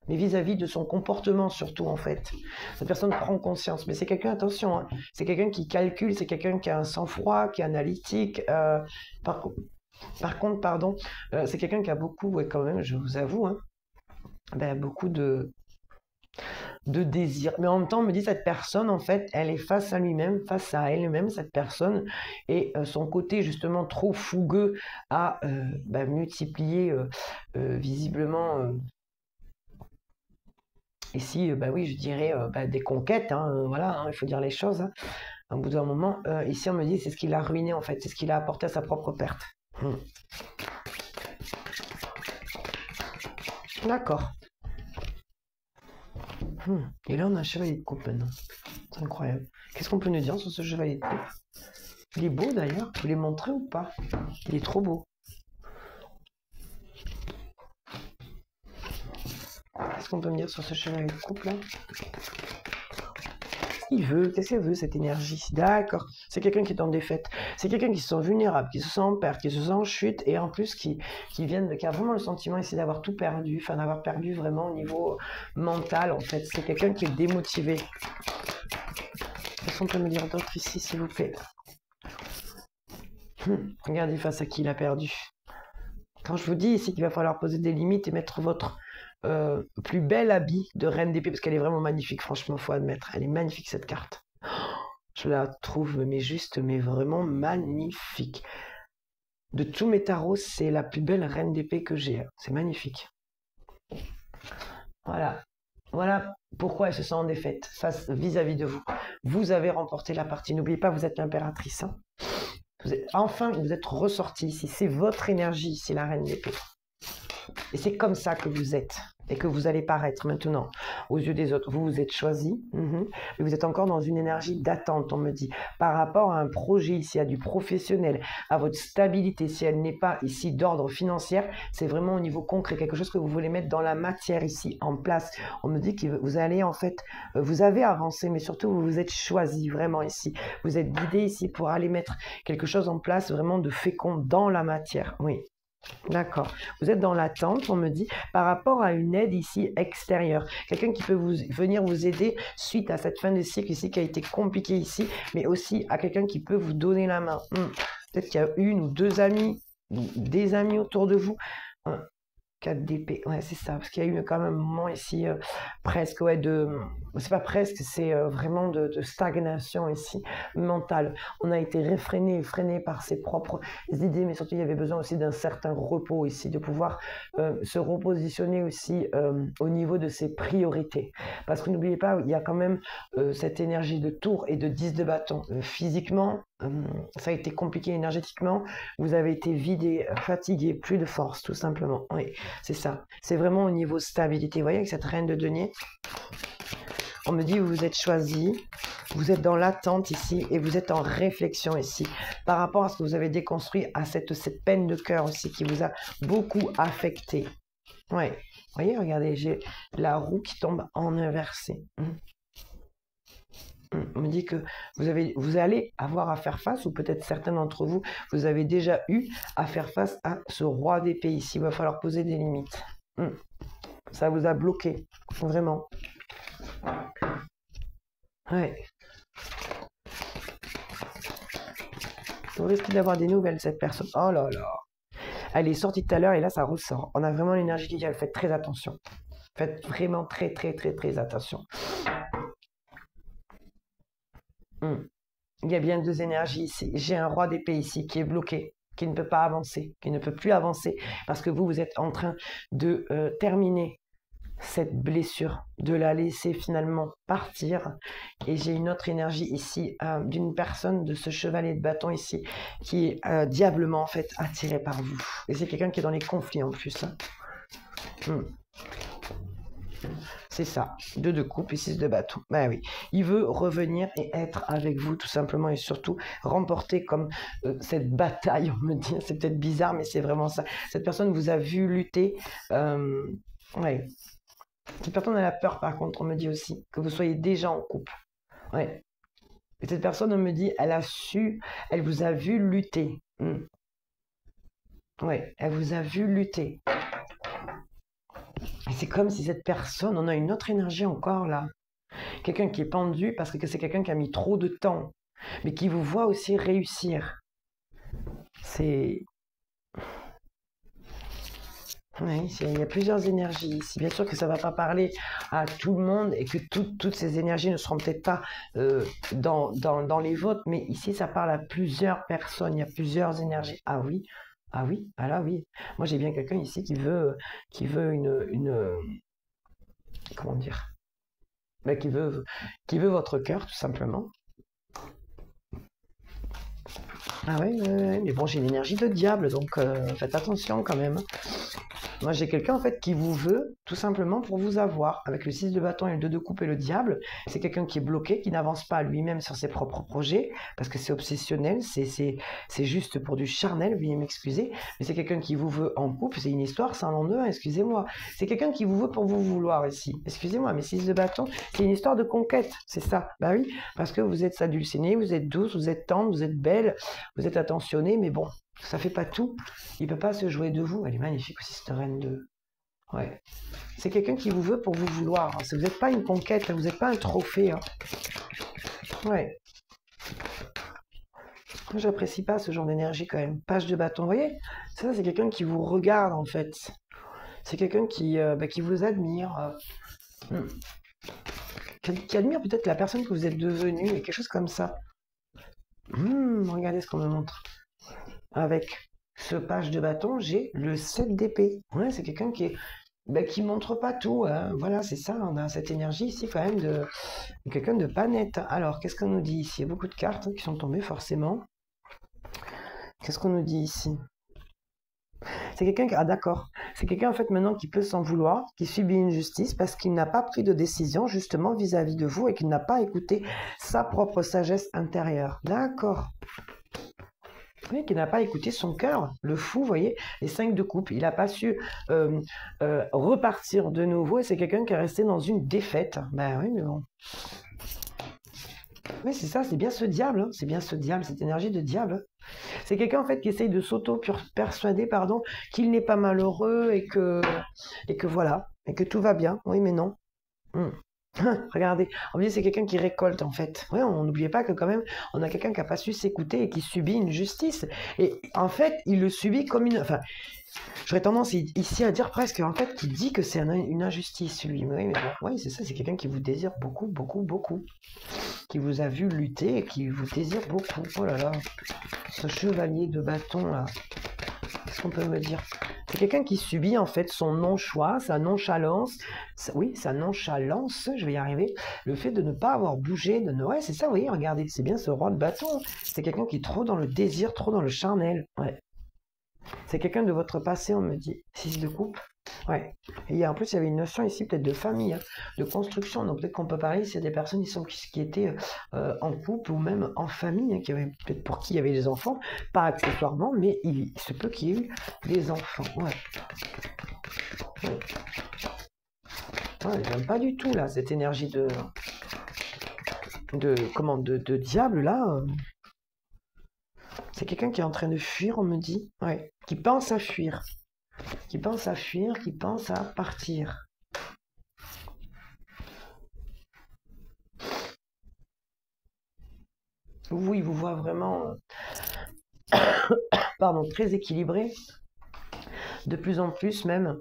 [SPEAKER 1] Mais vis-à-vis de son comportement surtout, en fait. Cette personne prend conscience. Mais c'est quelqu'un, attention, hein, c'est quelqu'un qui calcule, c'est quelqu'un qui a un sang-froid, qui est analytique. Par contre, pardon, c'est quelqu'un qui a beaucoup, ouais, quand même, je vous avoue, hein, beaucoup de désir. Mais en même temps, on me dit, cette personne, en fait, elle est face à lui-même, face à elle-même, cette personne, et son côté, justement, trop fougueux a multiplié visiblement... Ici, oui, je dirais des conquêtes, hein, voilà, hein, il faut dire les choses. Hein. Au bout d'un moment, ici, on me dit, c'est ce qui l'a ruiné, en fait, c'est ce qui l'a apporté à sa propre perte. D'accord. Et là, on a un chevalier de coupe maintenant. C'est incroyable. Qu'est-ce qu'on peut nous dire sur ce chevalier de coupe? Il est beau, d'ailleurs. Vous voulez montrer ou pas? Il est trop beau. Qu'est-ce qu'on peut me dire sur ce chevalier de coupe là? Qu'est-ce qu'il veut cette énergie? D'accord, c'est quelqu'un qui est en défaite, c'est quelqu'un qui se sent vulnérable, qui se sent en perte, qui se sent en chute et en plus qui a vraiment le sentiment ici d'avoir tout perdu, enfin d'avoir perdu vraiment au niveau mental en fait. C'est quelqu'un qui est démotivé. Qu'est-ce qu'on peut me dire d'autre ici s'il vous plaît? Regardez face à qui il a perdu. Quand je vous dis ici qu'il va falloir poser des limites et mettre votre plus bel habit de reine d'épée, parce qu'elle est vraiment magnifique, franchement, faut admettre. Elle est magnifique cette carte. Je la trouve mais juste, mais vraiment magnifique. De tous mes tarots, c'est la plus belle reine d'épée que j'ai. C'est magnifique. Voilà. Voilà pourquoi elle se sent en défaite face vis-à-vis de vous. Vous avez remporté la partie. N'oubliez pas, vous êtes l'impératrice. Hein. Enfin, vous êtes ressorti ici. C'est votre énergie, c'est la reine d'épée. Et c'est comme ça que vous êtes et que vous allez paraître maintenant aux yeux des autres. Vous vous êtes choisi, mais vous êtes encore dans une énergie d'attente, on me dit, par rapport à un projet ici, à du professionnel, à votre stabilité. Si elle n'est pas ici d'ordre financier, c'est vraiment au niveau concret, quelque chose que vous voulez mettre dans la matière ici, en place. On me dit que vous allez en fait, vous avez avancé, mais surtout vous vous êtes choisi vraiment ici. Vous êtes guidé ici pour aller mettre quelque chose en place vraiment de fécond dans la matière. Oui. D'accord. Vous êtes dans l'attente, on me dit, par rapport à une aide ici extérieure. Quelqu'un qui peut venir vous aider suite à cette fin de cycle ici qui a été compliquée ici, mais aussi à quelqu'un qui peut vous donner la main. Peut-être qu'il y a une ou deux amis, des amis autour de vous. 4 d'épée, ouais c'est ça, parce qu'il y a eu quand même un moment ici presque, ouais, c'est pas presque, c'est vraiment de stagnation ici, mentale. On a été réfréné et freiné par ses propres idées, mais surtout il y avait besoin aussi d'un certain repos ici, de pouvoir se repositionner aussi au niveau de ses priorités. Parce que n'oubliez pas, il y a quand même cette énergie de tour et de 10 de bâton. Physiquement, ça a été compliqué énergétiquement, vous avez été vidé, fatigué, plus de force tout simplement. Oui, c'est ça. C'est vraiment au niveau stabilité. Vous voyez avec cette reine de denier, on me dit vous vous êtes choisi, vous êtes dans l'attente ici et vous êtes en réflexion ici par rapport à ce que vous avez déconstruit, à cette peine de cœur aussi qui vous a beaucoup affecté. Ouais. Vous voyez, regardez, j'ai la roue qui tombe en inversé. On me dit que vous allez avoir à faire face, ou peut-être certains d'entre vous, vous avez déjà eu à faire face à ce roi d'épée ici. Il va falloir poser des limites. Ça vous a bloqué, vraiment. Ouais. Vous risquez d'avoir des nouvelles, cette personne. Oh là là. Elle est sortie tout à l'heure et là, ça ressort. On a vraiment l'énergie qui dit, faites très attention. Faites vraiment très, très, très, très attention. Il y a bien deux énergies ici. J'ai un roi d'épée ici qui est bloqué, qui ne peut pas avancer, qui ne peut plus avancer parce que vous êtes en train de terminer cette blessure, de la laisser finalement partir. Et j'ai une autre énergie ici d'une personne, de ce chevalier de bâton ici, qui est diablement en fait attiré par vous. Et c'est quelqu'un qui est dans les conflits en plus. C'est ça, 2 de coupe et 6 de bâton. Ben oui, il veut revenir et être avec vous tout simplement et surtout remporter comme cette bataille, on me dit, c'est peut-être bizarre mais c'est vraiment ça. Cette personne vous a vu lutter, ouais. Cette personne a la peur par contre, on me dit aussi, que vous soyez déjà en couple. Ouais. Et cette personne, on me dit, elle vous a vu lutter. Ouais, elle vous a vu lutter. Et c'est comme si cette personne, on a une autre énergie encore là. Quelqu'un qui est pendu parce que c'est quelqu'un qui a mis trop de temps, mais qui vous voit aussi réussir. C'est... Oui, il y a plusieurs énergies ici. Bien sûr que ça ne va pas parler à tout le monde et que toutes ces énergies ne seront peut-être pas dans les vôtres, mais ici ça parle à plusieurs personnes, il y a plusieurs énergies. Ah oui, ah oui, ah là oui. Moi j'ai bien quelqu'un ici qui veut une comment dire, ben, qui veut votre cœur tout simplement. Ah oui, mais bon j'ai une énergie de diable, donc faites attention quand même. Moi, j'ai quelqu'un en fait qui vous veut tout simplement pour vous avoir. Avec le 6 de bâton et le 2 de coupe et le diable, c'est quelqu'un qui est bloqué, qui n'avance pas lui-même sur ses propres projets, parce que c'est obsessionnel, c'est juste pour du charnel, veuillez m'excuser, mais c'est quelqu'un qui vous veut en couple, c'est une histoire sans l'en excusez-moi. C'est quelqu'un qui vous veut pour vous vouloir ici. Excusez-moi, mais 6 de bâton, c'est une histoire de conquête, c'est ça. Bah oui, parce que vous êtes adulcinée, vous êtes douce, vous êtes tendre, vous êtes belle, vous êtes attentionnée, mais bon, ça fait pas tout. Il peut pas se jouer de vous. Elle est magnifique aussi, cette reine de... Ouais. C'est quelqu'un qui vous veut pour vous vouloir. Hein. Vous n'êtes pas une conquête, vous n'êtes pas un trophée. Hein. Ouais. Moi, j'apprécie pas ce genre d'énergie quand même. Page de bâton, vous voyez? Ça, c'est quelqu'un qui vous regarde en fait. C'est quelqu'un qui vous admire. Hmm. Qui admire peut-être la personne que vous êtes devenue et quelque chose comme ça. Regardez ce qu'on me montre. Avec ce page de bâton, j'ai le 7 d'épée. Ouais, c'est quelqu'un qui montre pas tout, hein. Voilà, c'est ça, on a cette énergie ici quand même de quelqu'un de pas net. Alors, qu'est-ce qu'on nous dit ici? Il y a beaucoup de cartes qui sont tombées forcément. Qu'est-ce qu'on nous dit ici? C'est quelqu'un qui... Ah d'accord. C'est quelqu'un en fait maintenant qui peut s'en vouloir, qui subit une justice parce qu'il n'a pas pris de décision justement vis-à-vis de vous et qu'il n'a pas écouté sa propre sagesse intérieure. D'accord. Oui, qui n'a pas écouté son cœur, le fou, vous voyez, les 5 de coupe. Il n'a pas su repartir de nouveau et c'est quelqu'un qui est resté dans une défaite. Ben oui, mais bon. Oui, c'est ça, c'est bien ce diable, hein. C'est bien ce diable, cette énergie de diable. C'est quelqu'un en fait qui essaye de s'auto-persuader, pardon, qu'il n'est pas malheureux et que voilà, et que tout va bien. Oui, mais non. Regardez, on dit c'est quelqu'un qui récolte en fait. Oui, on n'oubliez pas que quand même, on a quelqu'un qui n'a pas su s'écouter et qui subit une justice. Et en fait, il le subit comme une... Enfin, j'aurais tendance ici à dire presque en fait qu'il dit que c'est une injustice lui. Oui, mais bon, oui, c'est ça, c'est quelqu'un qui vous désire beaucoup, beaucoup, beaucoup. Qui vous a vu lutter et qui vous désire beaucoup. Oh là là, ce chevalier de bâton là. Qu'est-ce qu'on peut me dire? C'est quelqu'un qui subit en fait son non-choix, sa nonchalance, sa nonchalance, je vais y arriver, le fait de ne pas avoir bougé, ouais, c'est ça, vous voyez, regardez, c'est bien ce roi de bâton, c'est quelqu'un qui est trop dans le désir, trop dans le charnel, ouais. C'est quelqu'un de votre passé, on me dit, 6 de coupe, ouais. Et en plus, il y avait une notion ici peut-être de famille, hein, de construction, donc peut-être qu'on peut parler ici des personnes qui étaient en couple ou même en famille, hein, peut-être pour qui il y avait des enfants, pas accessoirement, mais il se peut qu'il y ait eu des enfants, ouais. Ouais, j'aime pas du tout là cette énergie de diable là. C'est quelqu'un qui est en train de fuir, on me dit, ouais, qui pense à fuir, qui pense à partir. Oui, il vous voit vraiment, pardon, très équilibré, de plus en plus même.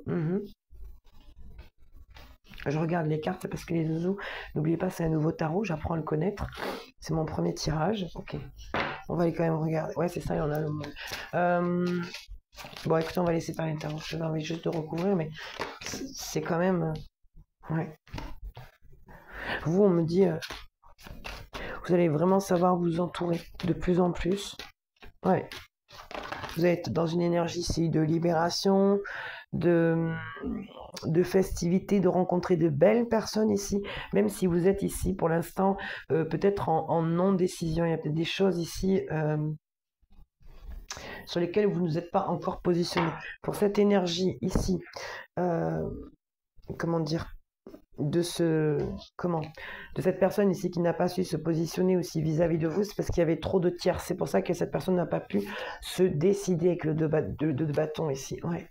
[SPEAKER 1] Je regarde les cartes parce que les zouzous, n'oubliez pas, c'est un nouveau tarot, j'apprends à le connaître. C'est mon premier tirage. Ok. On va aller quand même regarder. Ouais, c'est ça, il y en a le monde. Bon, écoutez, on va laisser parler le tarot. J'ai envie juste de recouvrir, mais c'est quand même... Ouais. Vous, on me dit... vous allez vraiment savoir vous entourer de plus en plus. Ouais. Vous êtes dans une énergie ici de libération, de festivité, de rencontrer de belles personnes ici, même si vous êtes ici pour l'instant peut-être en non-décision. Il y a peut-être des choses ici sur lesquelles vous ne vous êtes pas encore positionné. Pour cette énergie ici, comment dire, de cette personne ici qui n'a pas su se positionner aussi vis-à-vis de vous, c'est parce qu'il y avait trop de tiers. C'est pour ça que cette personne n'a pas pu se décider avec le de bâton ici. Ouais.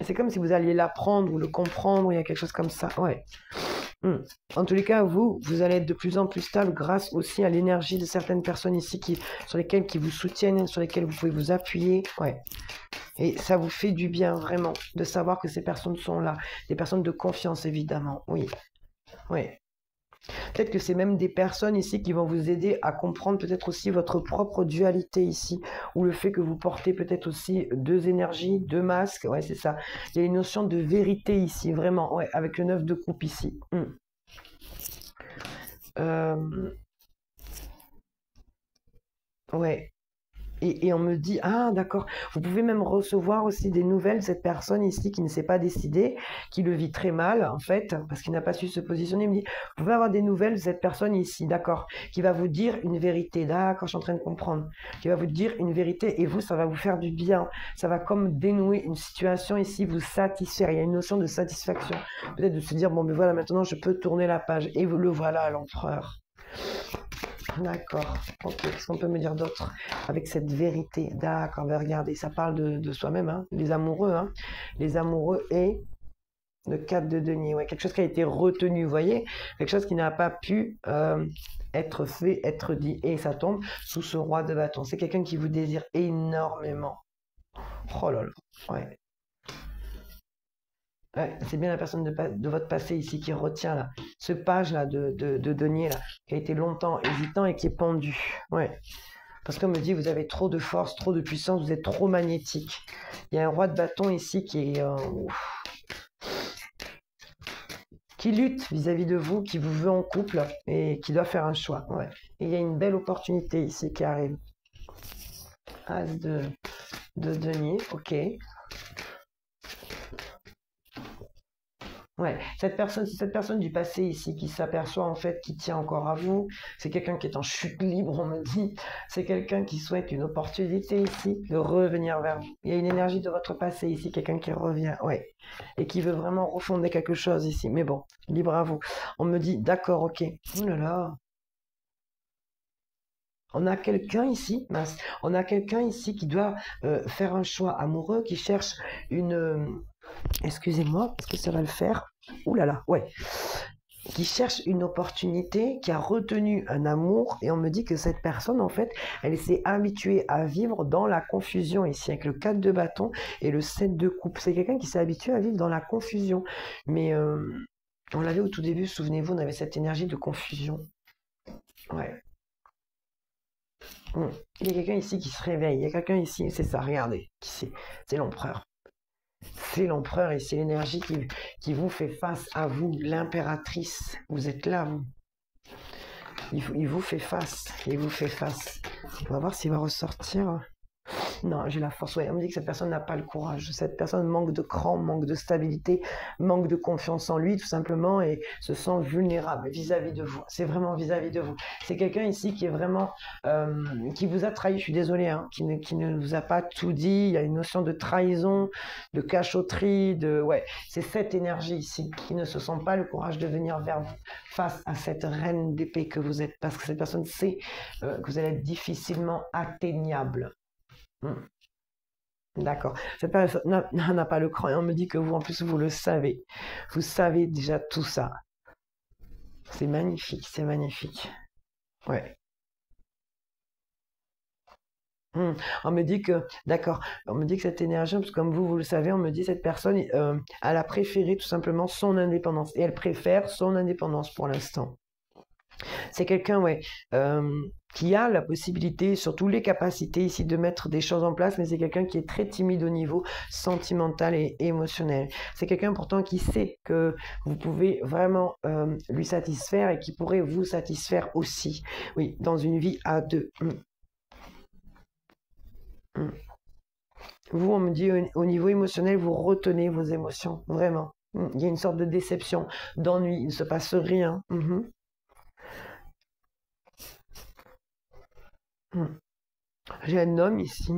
[SPEAKER 1] C'est comme si vous alliez l'apprendre ou le comprendre, ou il y a quelque chose comme ça. Ouais. En tous les cas, vous allez être de plus en plus stable grâce aussi à l'énergie de certaines personnes ici sur lesquelles qui vous soutiennent, sur lesquelles vous pouvez vous appuyer. Ouais. Et ça vous fait du bien vraiment de savoir que ces personnes sont là. Des personnes de confiance, évidemment. Oui. Ouais. Peut-être que c'est même des personnes ici qui vont vous aider à comprendre peut-être aussi votre propre dualité ici, ou le fait que vous portez peut-être aussi 2 énergies, 2 masques, ouais c'est ça. Il y a une notion de vérité ici, vraiment, ouais, avec le 9 de coupe ici. Ouais. Et on me dit, ah d'accord, vous pouvez même recevoir aussi des nouvelles de cette personne ici qui ne s'est pas décidée, qui le vit très mal en fait, parce qu'il n'a pas su se positionner. Il me dit, vous pouvez avoir des nouvelles de cette personne ici, d'accord, qui va vous dire une vérité, d'accord, je suis en train de comprendre, qui va vous dire une vérité et vous, ça va vous faire du bien, ça va comme dénouer une situation ici, vous satisfaire, il y a une notion de satisfaction, peut-être de se dire, bon mais voilà, maintenant je peux tourner la page, et le voilà l'empereur. D'accord. Ok, qu'est-ce qu'on peut me dire d'autre avec cette vérité? D'accord, regardez, ça parle de soi-même, hein, les amoureux et Le 4 de denier, ouais, quelque chose qui a été retenu, vous voyez, quelque chose qui n'a pas pu être fait, être dit, et ça tombe sous ce roi de bâton. C'est quelqu'un qui vous désire énormément. Oh là là, ouais. Ouais, c'est bien la personne de votre passé ici qui retient là, ce page là de denier là, qui a été longtemps hésitant et qui est pendu. Ouais. Parce qu'on me dit, vous avez trop de force, trop de puissance, vous êtes trop magnétique. Il y a un roi de bâton ici qui lutte vis-à-vis de vous, qui vous veut en couple et qui doit faire un choix. Ouais. Et il y a une belle opportunité ici qui arrive. As de denier, ok. Ouais, c'est cette personne du passé ici qui s'aperçoit en fait qui tient encore à vous. C'est quelqu'un qui est en chute libre, on me dit. C'est quelqu'un qui souhaite une opportunité ici de revenir vers vous. Il y a une énergie de votre passé ici, quelqu'un qui revient, ouais, et qui veut vraiment refonder quelque chose ici. Mais bon, libre à vous. On me dit, d'accord, ok. Oh là là. On a quelqu'un ici, mince, on a quelqu'un ici qui doit faire un choix amoureux, qui cherche une, excusez-moi, est-ce que ça va le faire? Ouh là là, ouais. Qui cherche une opportunité, qui a retenu un amour, et on me dit que cette personne, en fait, elle s'est habituée à vivre dans la confusion ici, avec le 4 de bâton et le 7 de coupe. C'est quelqu'un qui s'est habitué à vivre dans la confusion. Mais on l'avait au tout début, souvenez-vous, on avait cette énergie de confusion. Ouais. Il y a quelqu'un ici qui se réveille, il y a quelqu'un ici, c'est ça, regardez, qui c'est l'empereur. C'est l'empereur et c'est l'énergie qui vous fait face à vous, l'impératrice. Vous êtes là, vous. Il vous fait face, il vous fait face. On va voir s'il va ressortir. Non, j'ai la force. Ouais, on me dit que cette personne n'a pas le courage. Cette personne manque de cran, manque de stabilité, manque de confiance en lui, tout simplement, et se sent vulnérable vis-à-vis de vous. C'est vraiment vis-à-vis de vous. C'est quelqu'un ici qui est vraiment, qui vous a trahi. Je suis désolée, hein, qui ne vous a pas tout dit. Il y a une notion de trahison, de cachotterie, ouais. C'est cette énergie ici qui ne se sent pas le courage de venir vers vous face à cette reine d'épée que vous êtes, parce que cette personne sait que vous allez être difficilement atteignable. D'accord. Cette personne n'a pas le cran et on me dit que vous, en plus, vous le savez. Vous savez déjà tout ça. C'est magnifique, c'est magnifique. Ouais. On me dit que, d'accord, on me dit que cette énergie, parce que comme vous le savez, on me dit cette personne, elle a préféré tout simplement son indépendance et elle préfère son indépendance pour l'instant. C'est quelqu'un, ouais, qui a la possibilité, surtout les capacités ici de mettre des choses en place, mais c'est quelqu'un qui est très timide au niveau sentimental et émotionnel. C'est quelqu'un pourtant qui sait que vous pouvez vraiment lui satisfaire et qui pourrait vous satisfaire aussi. Oui, dans une vie à deux. Vous, on me dit au niveau émotionnel, vous retenez vos émotions, vraiment. Il y a une sorte de déception, d'ennui, il ne se passe rien. J'ai un homme ici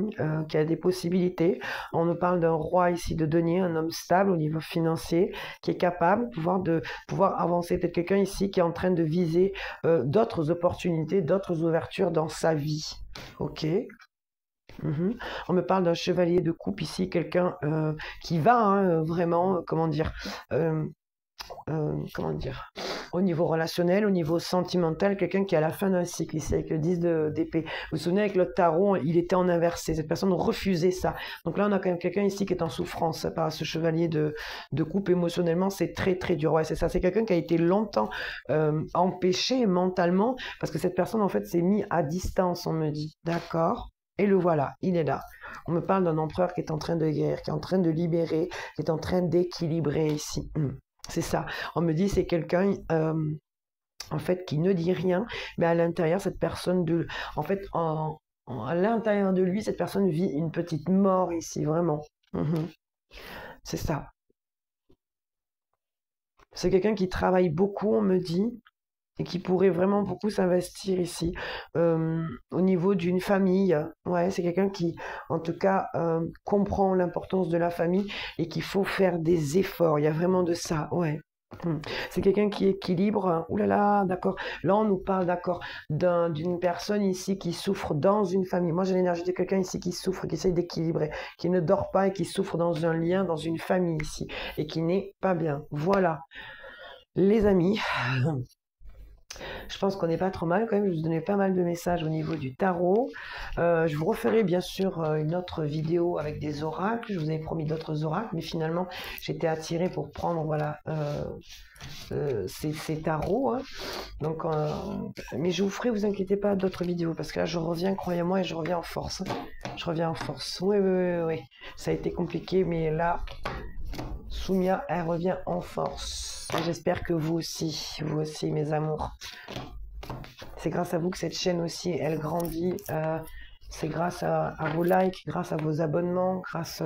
[SPEAKER 1] qui a des possibilités. On nous parle d'un roi ici de denier, un homme stable au niveau financier, qui est capable de pouvoir avancer. Peut-être quelqu'un ici qui est en train de viser d'autres opportunités, d'autres ouvertures dans sa vie. Ok. On me parle d'un chevalier de coupe ici, quelqu'un qui va vraiment, comment dire, au niveau relationnel, au niveau sentimental, quelqu'un qui est à la fin d'un cycle ici avec le 10 d'épée. Vous vous souvenez avec le tarot, il était en inversé, cette personne refusait ça. Donc là, on a quand même quelqu'un ici qui est en souffrance par ce chevalier de coupe émotionnellement, c'est très très dur. Ouais, c'est ça, c'est quelqu'un qui a été longtemps empêché mentalement parce que cette personne en fait s'est mis à distance, on me dit. D'accord. Et le voilà, il est là. On me parle d'un empereur qui est en train de guérir, qui est en train de libérer, qui est en train d'équilibrer ici. C'est ça. On me dit c'est quelqu'un en fait qui ne dit rien, mais à l'intérieur cette personne en fait à l'intérieur de lui cette personne vit une petite mort ici vraiment. C'est ça. C'est quelqu'un qui travaille beaucoup, on me dit, et qui pourrait vraiment beaucoup s'investir ici au niveau d'une famille. Ouais, c'est quelqu'un qui, en tout cas, comprend l'importance de la famille et qu'il faut faire des efforts. Il y a vraiment de ça, ouais. C'est quelqu'un qui équilibre. Ouh là là, d'accord. Là, on nous parle, d'accord, d'une personne ici qui souffre dans une famille. Moi, j'ai l'énergie de quelqu'un ici qui souffre, qui essaye d'équilibrer, qui ne dort pas et qui souffre dans un lien, dans une famille ici, et qui n'est pas bien. Voilà. Les amis, je pense qu'on n'est pas trop mal quand même. Je vous donnais pas mal de messages au niveau du tarot. Je vous referai bien sûr une autre vidéo avec des oracles. Je vous avais promis d'autres oracles, mais finalement j'étais attirée pour prendre voilà ces tarots. Hein. Donc, mais je vous ferai, vous inquiétez pas, d'autres vidéos parce que là je reviens, croyez-moi, et je reviens en force. Hein. Je reviens en force. Oui, oui, oui, oui. Ça a été compliqué, mais là, Soumia, elle revient en force. J'espère que vous aussi, mes amours. C'est grâce à vous que cette chaîne aussi, elle grandit. C'est grâce à vos likes, grâce à vos abonnements, grâce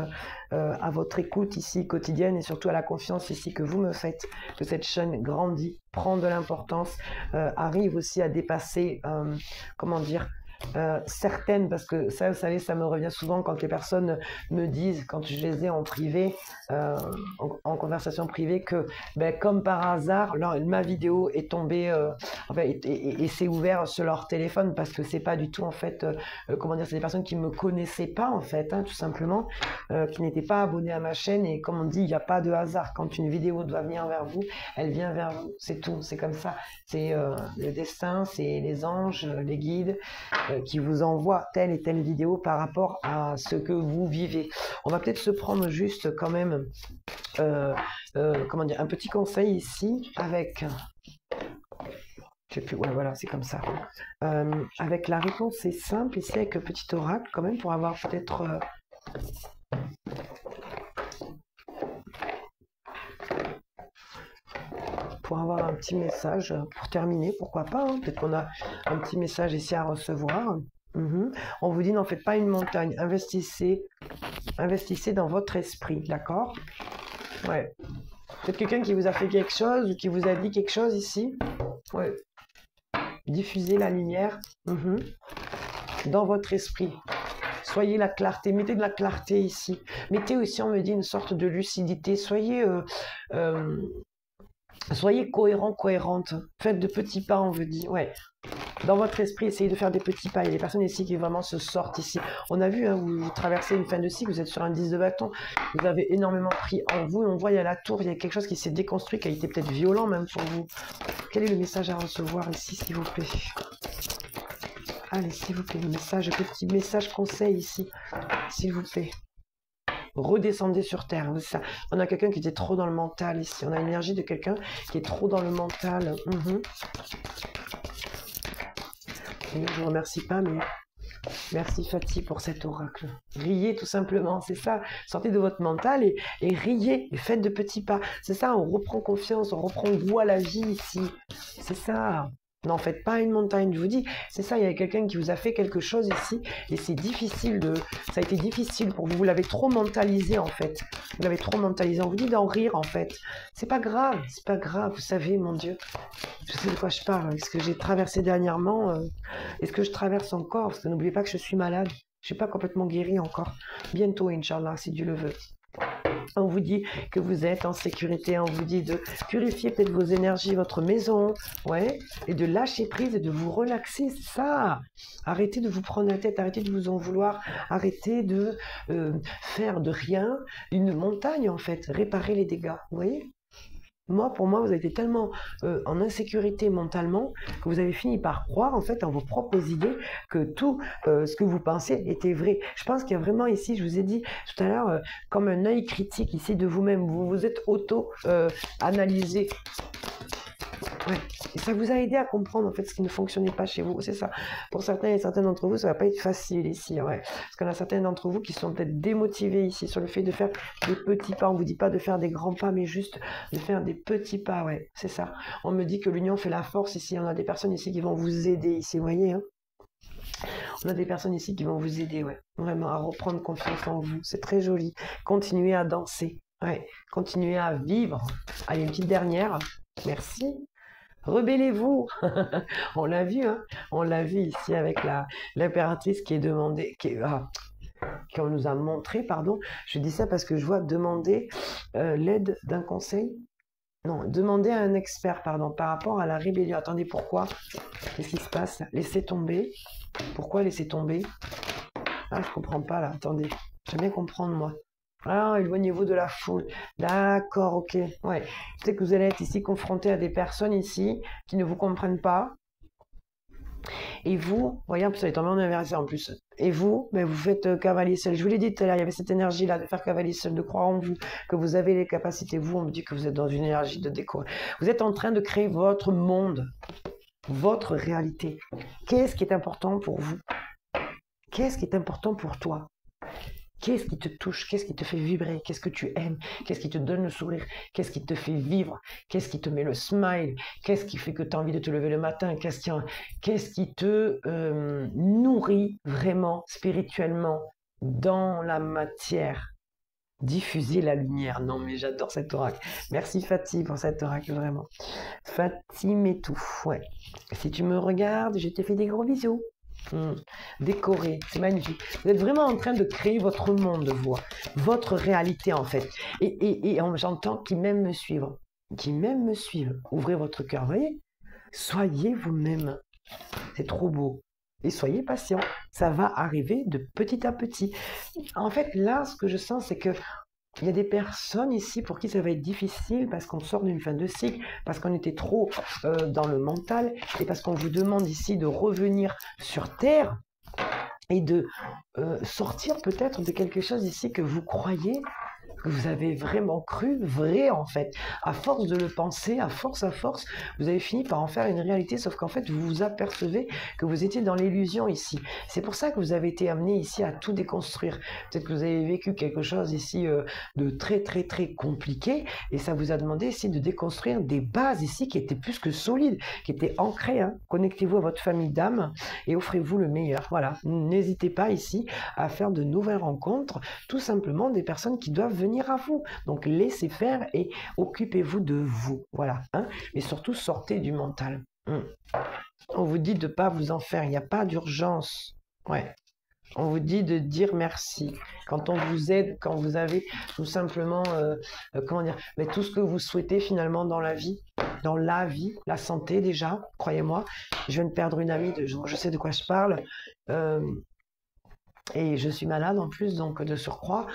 [SPEAKER 1] à votre écoute ici quotidienne et surtout à la confiance ici que vous me faites, que cette chaîne grandit, prend de l'importance, arrive aussi à dépasser, comment dire, certaines, parce que ça, vous savez, ça me revient souvent quand les personnes me disent, quand je les ai en privé, en conversation privée, que ben, comme par hasard, ma vidéo est tombée, enfin, et s'est ouvert sur leur téléphone, parce que c'est pas du tout, en fait, comment dire, c'est des personnes qui me connaissaient pas, en fait, hein, tout simplement, qui n'étaient pas abonnées à ma chaîne, et comme on dit, il n'y a pas de hasard. Quand une vidéo doit venir vers vous, elle vient vers vous, c'est tout, c'est comme ça. C'est le destin, c'est les anges, les guides, qui vous envoie telle et telle vidéo par rapport à ce que vous vivez. On va peut-être se prendre juste quand même comment dire, un petit conseil ici avec, je sais plus, ouais voilà, c'est comme ça. Avec la réponse, c'est simple ici avec un petit oracle quand même pour avoir peut-être pour avoir un petit message pour terminer, pourquoi pas, hein. Peut-être qu'on a un petit message ici à recevoir. On vous dit, n'en faites pas une montagne, investissez dans votre esprit, d'accord? Ouais. Peut-être quelqu'un qui vous a fait quelque chose ou qui vous a dit quelque chose ici. Ouais. Diffusez la lumière dans votre esprit. Soyez la clarté, mettez de la clarté ici. Mettez aussi, on me dit, une sorte de lucidité. Soyez cohérent, cohérente. Faites de petits pas, on vous dit. Ouais. Dans votre esprit, essayez de faire des petits pas. Il y a des personnes ici qui vraiment se sortent ici. On a vu, hein, vous traversez une fin de cycle, vous êtes sur un 10 de bâton, vous avez énormément pris en vous. On voit, il y a la tour, il y a quelque chose qui s'est déconstruit, qui a été peut-être violent même pour vous. Quel est le message à recevoir ici, s'il vous plaît? Allez, s'il vous plaît, le message, petit message conseil ici, s'il vous plaît. Redescendez sur terre, c'est ça. On a quelqu'un qui était trop dans le mental ici. On a l'énergie de quelqu'un qui est trop dans le mental. Je vous remercie pas, mais merci Fatih pour cet oracle. Riez tout simplement, c'est ça. Sortez de votre mental et riez et faites de petits pas. C'est ça, on reprend confiance, on reprend goût à la vie ici. C'est ça. N'en faites pas une montagne, je vous dis. C'est ça, il y a quelqu'un qui vous a fait quelque chose ici et c'est difficile ça a été difficile pour vous. Vous l'avez trop mentalisé en fait. Vous l'avez trop mentalisé. On vous dit d'en rire en fait. C'est pas grave, c'est pas grave. Vous savez, mon Dieu, je sais de quoi je parle. Ce que j'ai traversé dernièrement, est-ce que je traverse encore? Parce que n'oubliez pas que je suis malade. Je suis pas complètement guérie encore. Bientôt, Inch'Allah, si Dieu le veut. On vous dit que vous êtes en sécurité, on vous dit de purifier peut-être vos énergies, votre maison, ouais, et de lâcher prise et de vous relaxer, ça. Arrêtez de vous prendre la tête, arrêtez de vous en vouloir, arrêtez de faire de rien une montagne en fait, réparer les dégâts, vous voyez? Pour moi, vous avez été tellement en insécurité mentalement que vous avez fini par croire en fait en vos propres idées que tout ce que vous pensez était vrai. Je pense qu'il y a vraiment ici, je vous ai dit tout à l'heure, comme un œil critique ici de vous-même. Vous vous êtes auto-analysé. Ouais. Et ça vous a aidé à comprendre en fait ce qui ne fonctionnait pas chez vous, c'est ça. Pour certains et certains d'entre vous, ça va pas être facile ici, ouais. Parce qu'on a certains d'entre vous qui sont peut-être démotivés ici sur le fait de faire des petits pas. On vous dit pas de faire des grands pas, mais juste de faire des petits pas, ouais, c'est ça. On me dit que l'union fait la force ici. On a des personnes ici qui vont vous aider ici, vous voyez, hein. On a des personnes ici qui vont vous aider, ouais, vraiment à reprendre confiance en vous. C'est très joli. Continuez à danser, ouais, continuez à vivre. Allez, une petite dernière. Merci. Rebellez-vous. On l'a vu, hein. On l'a vu ici avec l'impératrice qui est demandée, qu'on nous a montré, pardon. Je dis ça parce que je vois demander l'aide d'un conseil. Non, demandez à un expert, pardon, par rapport à la rébellion. Attendez, pourquoi? Qu'est-ce qui se passe? Laissez tomber. Pourquoi laisser tomber? Ah, je comprends pas là, attendez. J'aime bien comprendre, moi. Ah, éloignez-vous de la foule. D'accord, ok. Ouais. Je sais que vous allez être ici confronté à des personnes ici qui ne vous comprennent pas. Et vous, voyez, en plus, elle est tombée en inversé en plus. Et vous, ben, vous faites cavalier seul. Je vous l'ai dit tout à l'heure, il y avait cette énergie-là de faire cavalier seul, de croire en vous, que vous avez les capacités. Vous, on me dit que vous êtes dans une énergie de déco. Vous êtes en train de créer votre monde, votre réalité. Qu'est-ce qui est important pour vous? Qu'est-ce qui est important pour toi? Qu'est-ce qui te touche? Qu'est-ce qui te fait vibrer? Qu'est-ce que tu aimes? Qu'est-ce qui te donne le sourire? Qu'est-ce qui te fait vivre? Qu'est-ce qui te met le smile? Qu'est-ce qui fait que tu as envie de te lever le matin? Qu'est-ce qui te nourrit vraiment spirituellement dans la matière? Diffuser la lumière. Non, mais j'adore cet oracle. Merci Fatih pour cet oracle, vraiment. Fatih Metou, ouais. Si tu me regardes, je te fais des gros bisous. Décoré, c'est magnifique. Vous êtes vraiment en train de créer votre monde, vous, votre réalité en fait. Et j'entends qui m'aiment me suivre. Qui m'aiment me suivre. Ouvrez votre cœur, vous voyez? Soyez vous-même. C'est trop beau. Et soyez patient. Ça va arriver de petit à petit. En fait, là, ce que je sens, c'est que il y a des personnes ici pour qui ça va être difficile parce qu'on sort d'une fin de cycle, parce qu'on était trop dans le mental et parce qu'on vous demande ici de revenir sur Terre et de sortir peut-être de quelque chose ici que vous croyez, que vous avez vraiment cru vrai en fait. À force de le penser, à force, vous avez fini par en faire une réalité, sauf qu'en fait, vous vous apercevez que vous étiez dans l'illusion ici. C'est pour ça que vous avez été amené ici à tout déconstruire. Peut-être que vous avez vécu quelque chose ici de très, très, très compliqué, et ça vous a demandé ici de déconstruire des bases ici qui étaient plus que solides, qui étaient ancrées. Hein. Connectez-vous à votre famille d'âme et offrez-vous le meilleur. Voilà. N'hésitez pas ici à faire de nouvelles rencontres, tout simplement des personnes qui doivent venir à vous. Donc laissez faire et occupez-vous de vous. Voilà. Hein? Et surtout sortez du mental. On vous dit de ne pas vous en faire. Il n'y a pas d'urgence. Ouais. On vous dit de dire merci. Quand on vous aide, quand vous avez tout simplement, comment dire, mais tout ce que vous souhaitez finalement dans la vie, la santé déjà, croyez-moi. Je viens de perdre une amie, je sais de quoi je parle. Et je suis malade en plus, donc de surcroît,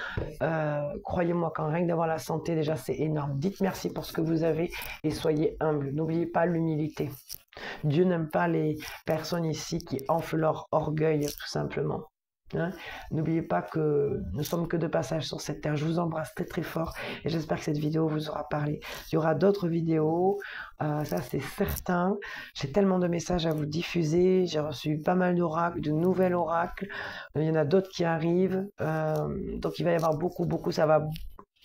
[SPEAKER 1] croyez-moi, quand rien que d'avoir la santé, déjà, c'est énorme. Dites merci pour ce que vous avez et soyez humble. N'oubliez pas l'humilité. Dieu n'aime pas les personnes ici qui enflent leur orgueil, tout simplement. Hein? N'oubliez pas que nous sommes que de passage sur cette terre. Je vous embrasse très très fort et j'espère que cette vidéo vous aura parlé. Il y aura d'autres vidéos, ça c'est certain. J'ai tellement de messages à vous diffuser. J'ai reçu pas mal d'oracles, de nouvelles oracles. Il y en a d'autres qui arrivent. Donc il va y avoir beaucoup, ça va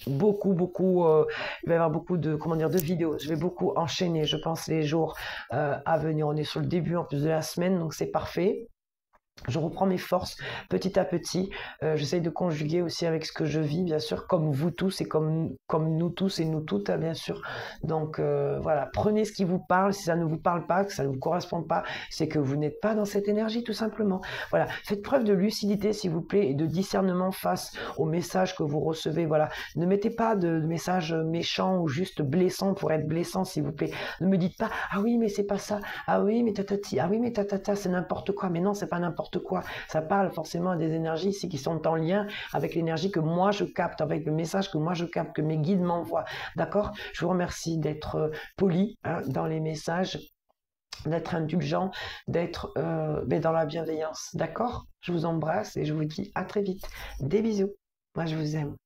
[SPEAKER 1] beaucoup, il va y avoir beaucoup de, comment dire, de vidéos. Je vais beaucoup enchaîner, je pense, les jours à venir. On est sur le début en plus de la semaine, donc c'est parfait. Je reprends mes forces petit à petit. J'essaye de conjuguer aussi avec ce que je vis, bien sûr, comme vous tous et comme nous tous et nous toutes, hein, bien sûr. Donc voilà, prenez ce qui vous parle. Si ça ne vous parle pas, que ça ne vous correspond pas, c'est que vous n'êtes pas dans cette énergie, tout simplement. Voilà, faites preuve de lucidité, s'il vous plaît, et de discernement face aux messages que vous recevez. Voilà, ne mettez pas de messages méchants ou juste blessants pour être blessants, s'il vous plaît. Ne me dites pas, ah oui, mais c'est pas ça. Ah oui, mais tatati. Ah oui, mais tatata, c'est n'importe quoi. Mais non, c'est pas n'importe quoi. Ça parle forcément à des énergies ici qui sont en lien avec l'énergie que moi je capte, avec le message que moi je capte, que mes guides m'envoient. D'accord? Je vous remercie d'être poli hein, dans les messages, d'être indulgent, d'être dans la bienveillance. D'accord? Je vous embrasse et je vous dis à très vite. Des bisous. Moi, je vous aime.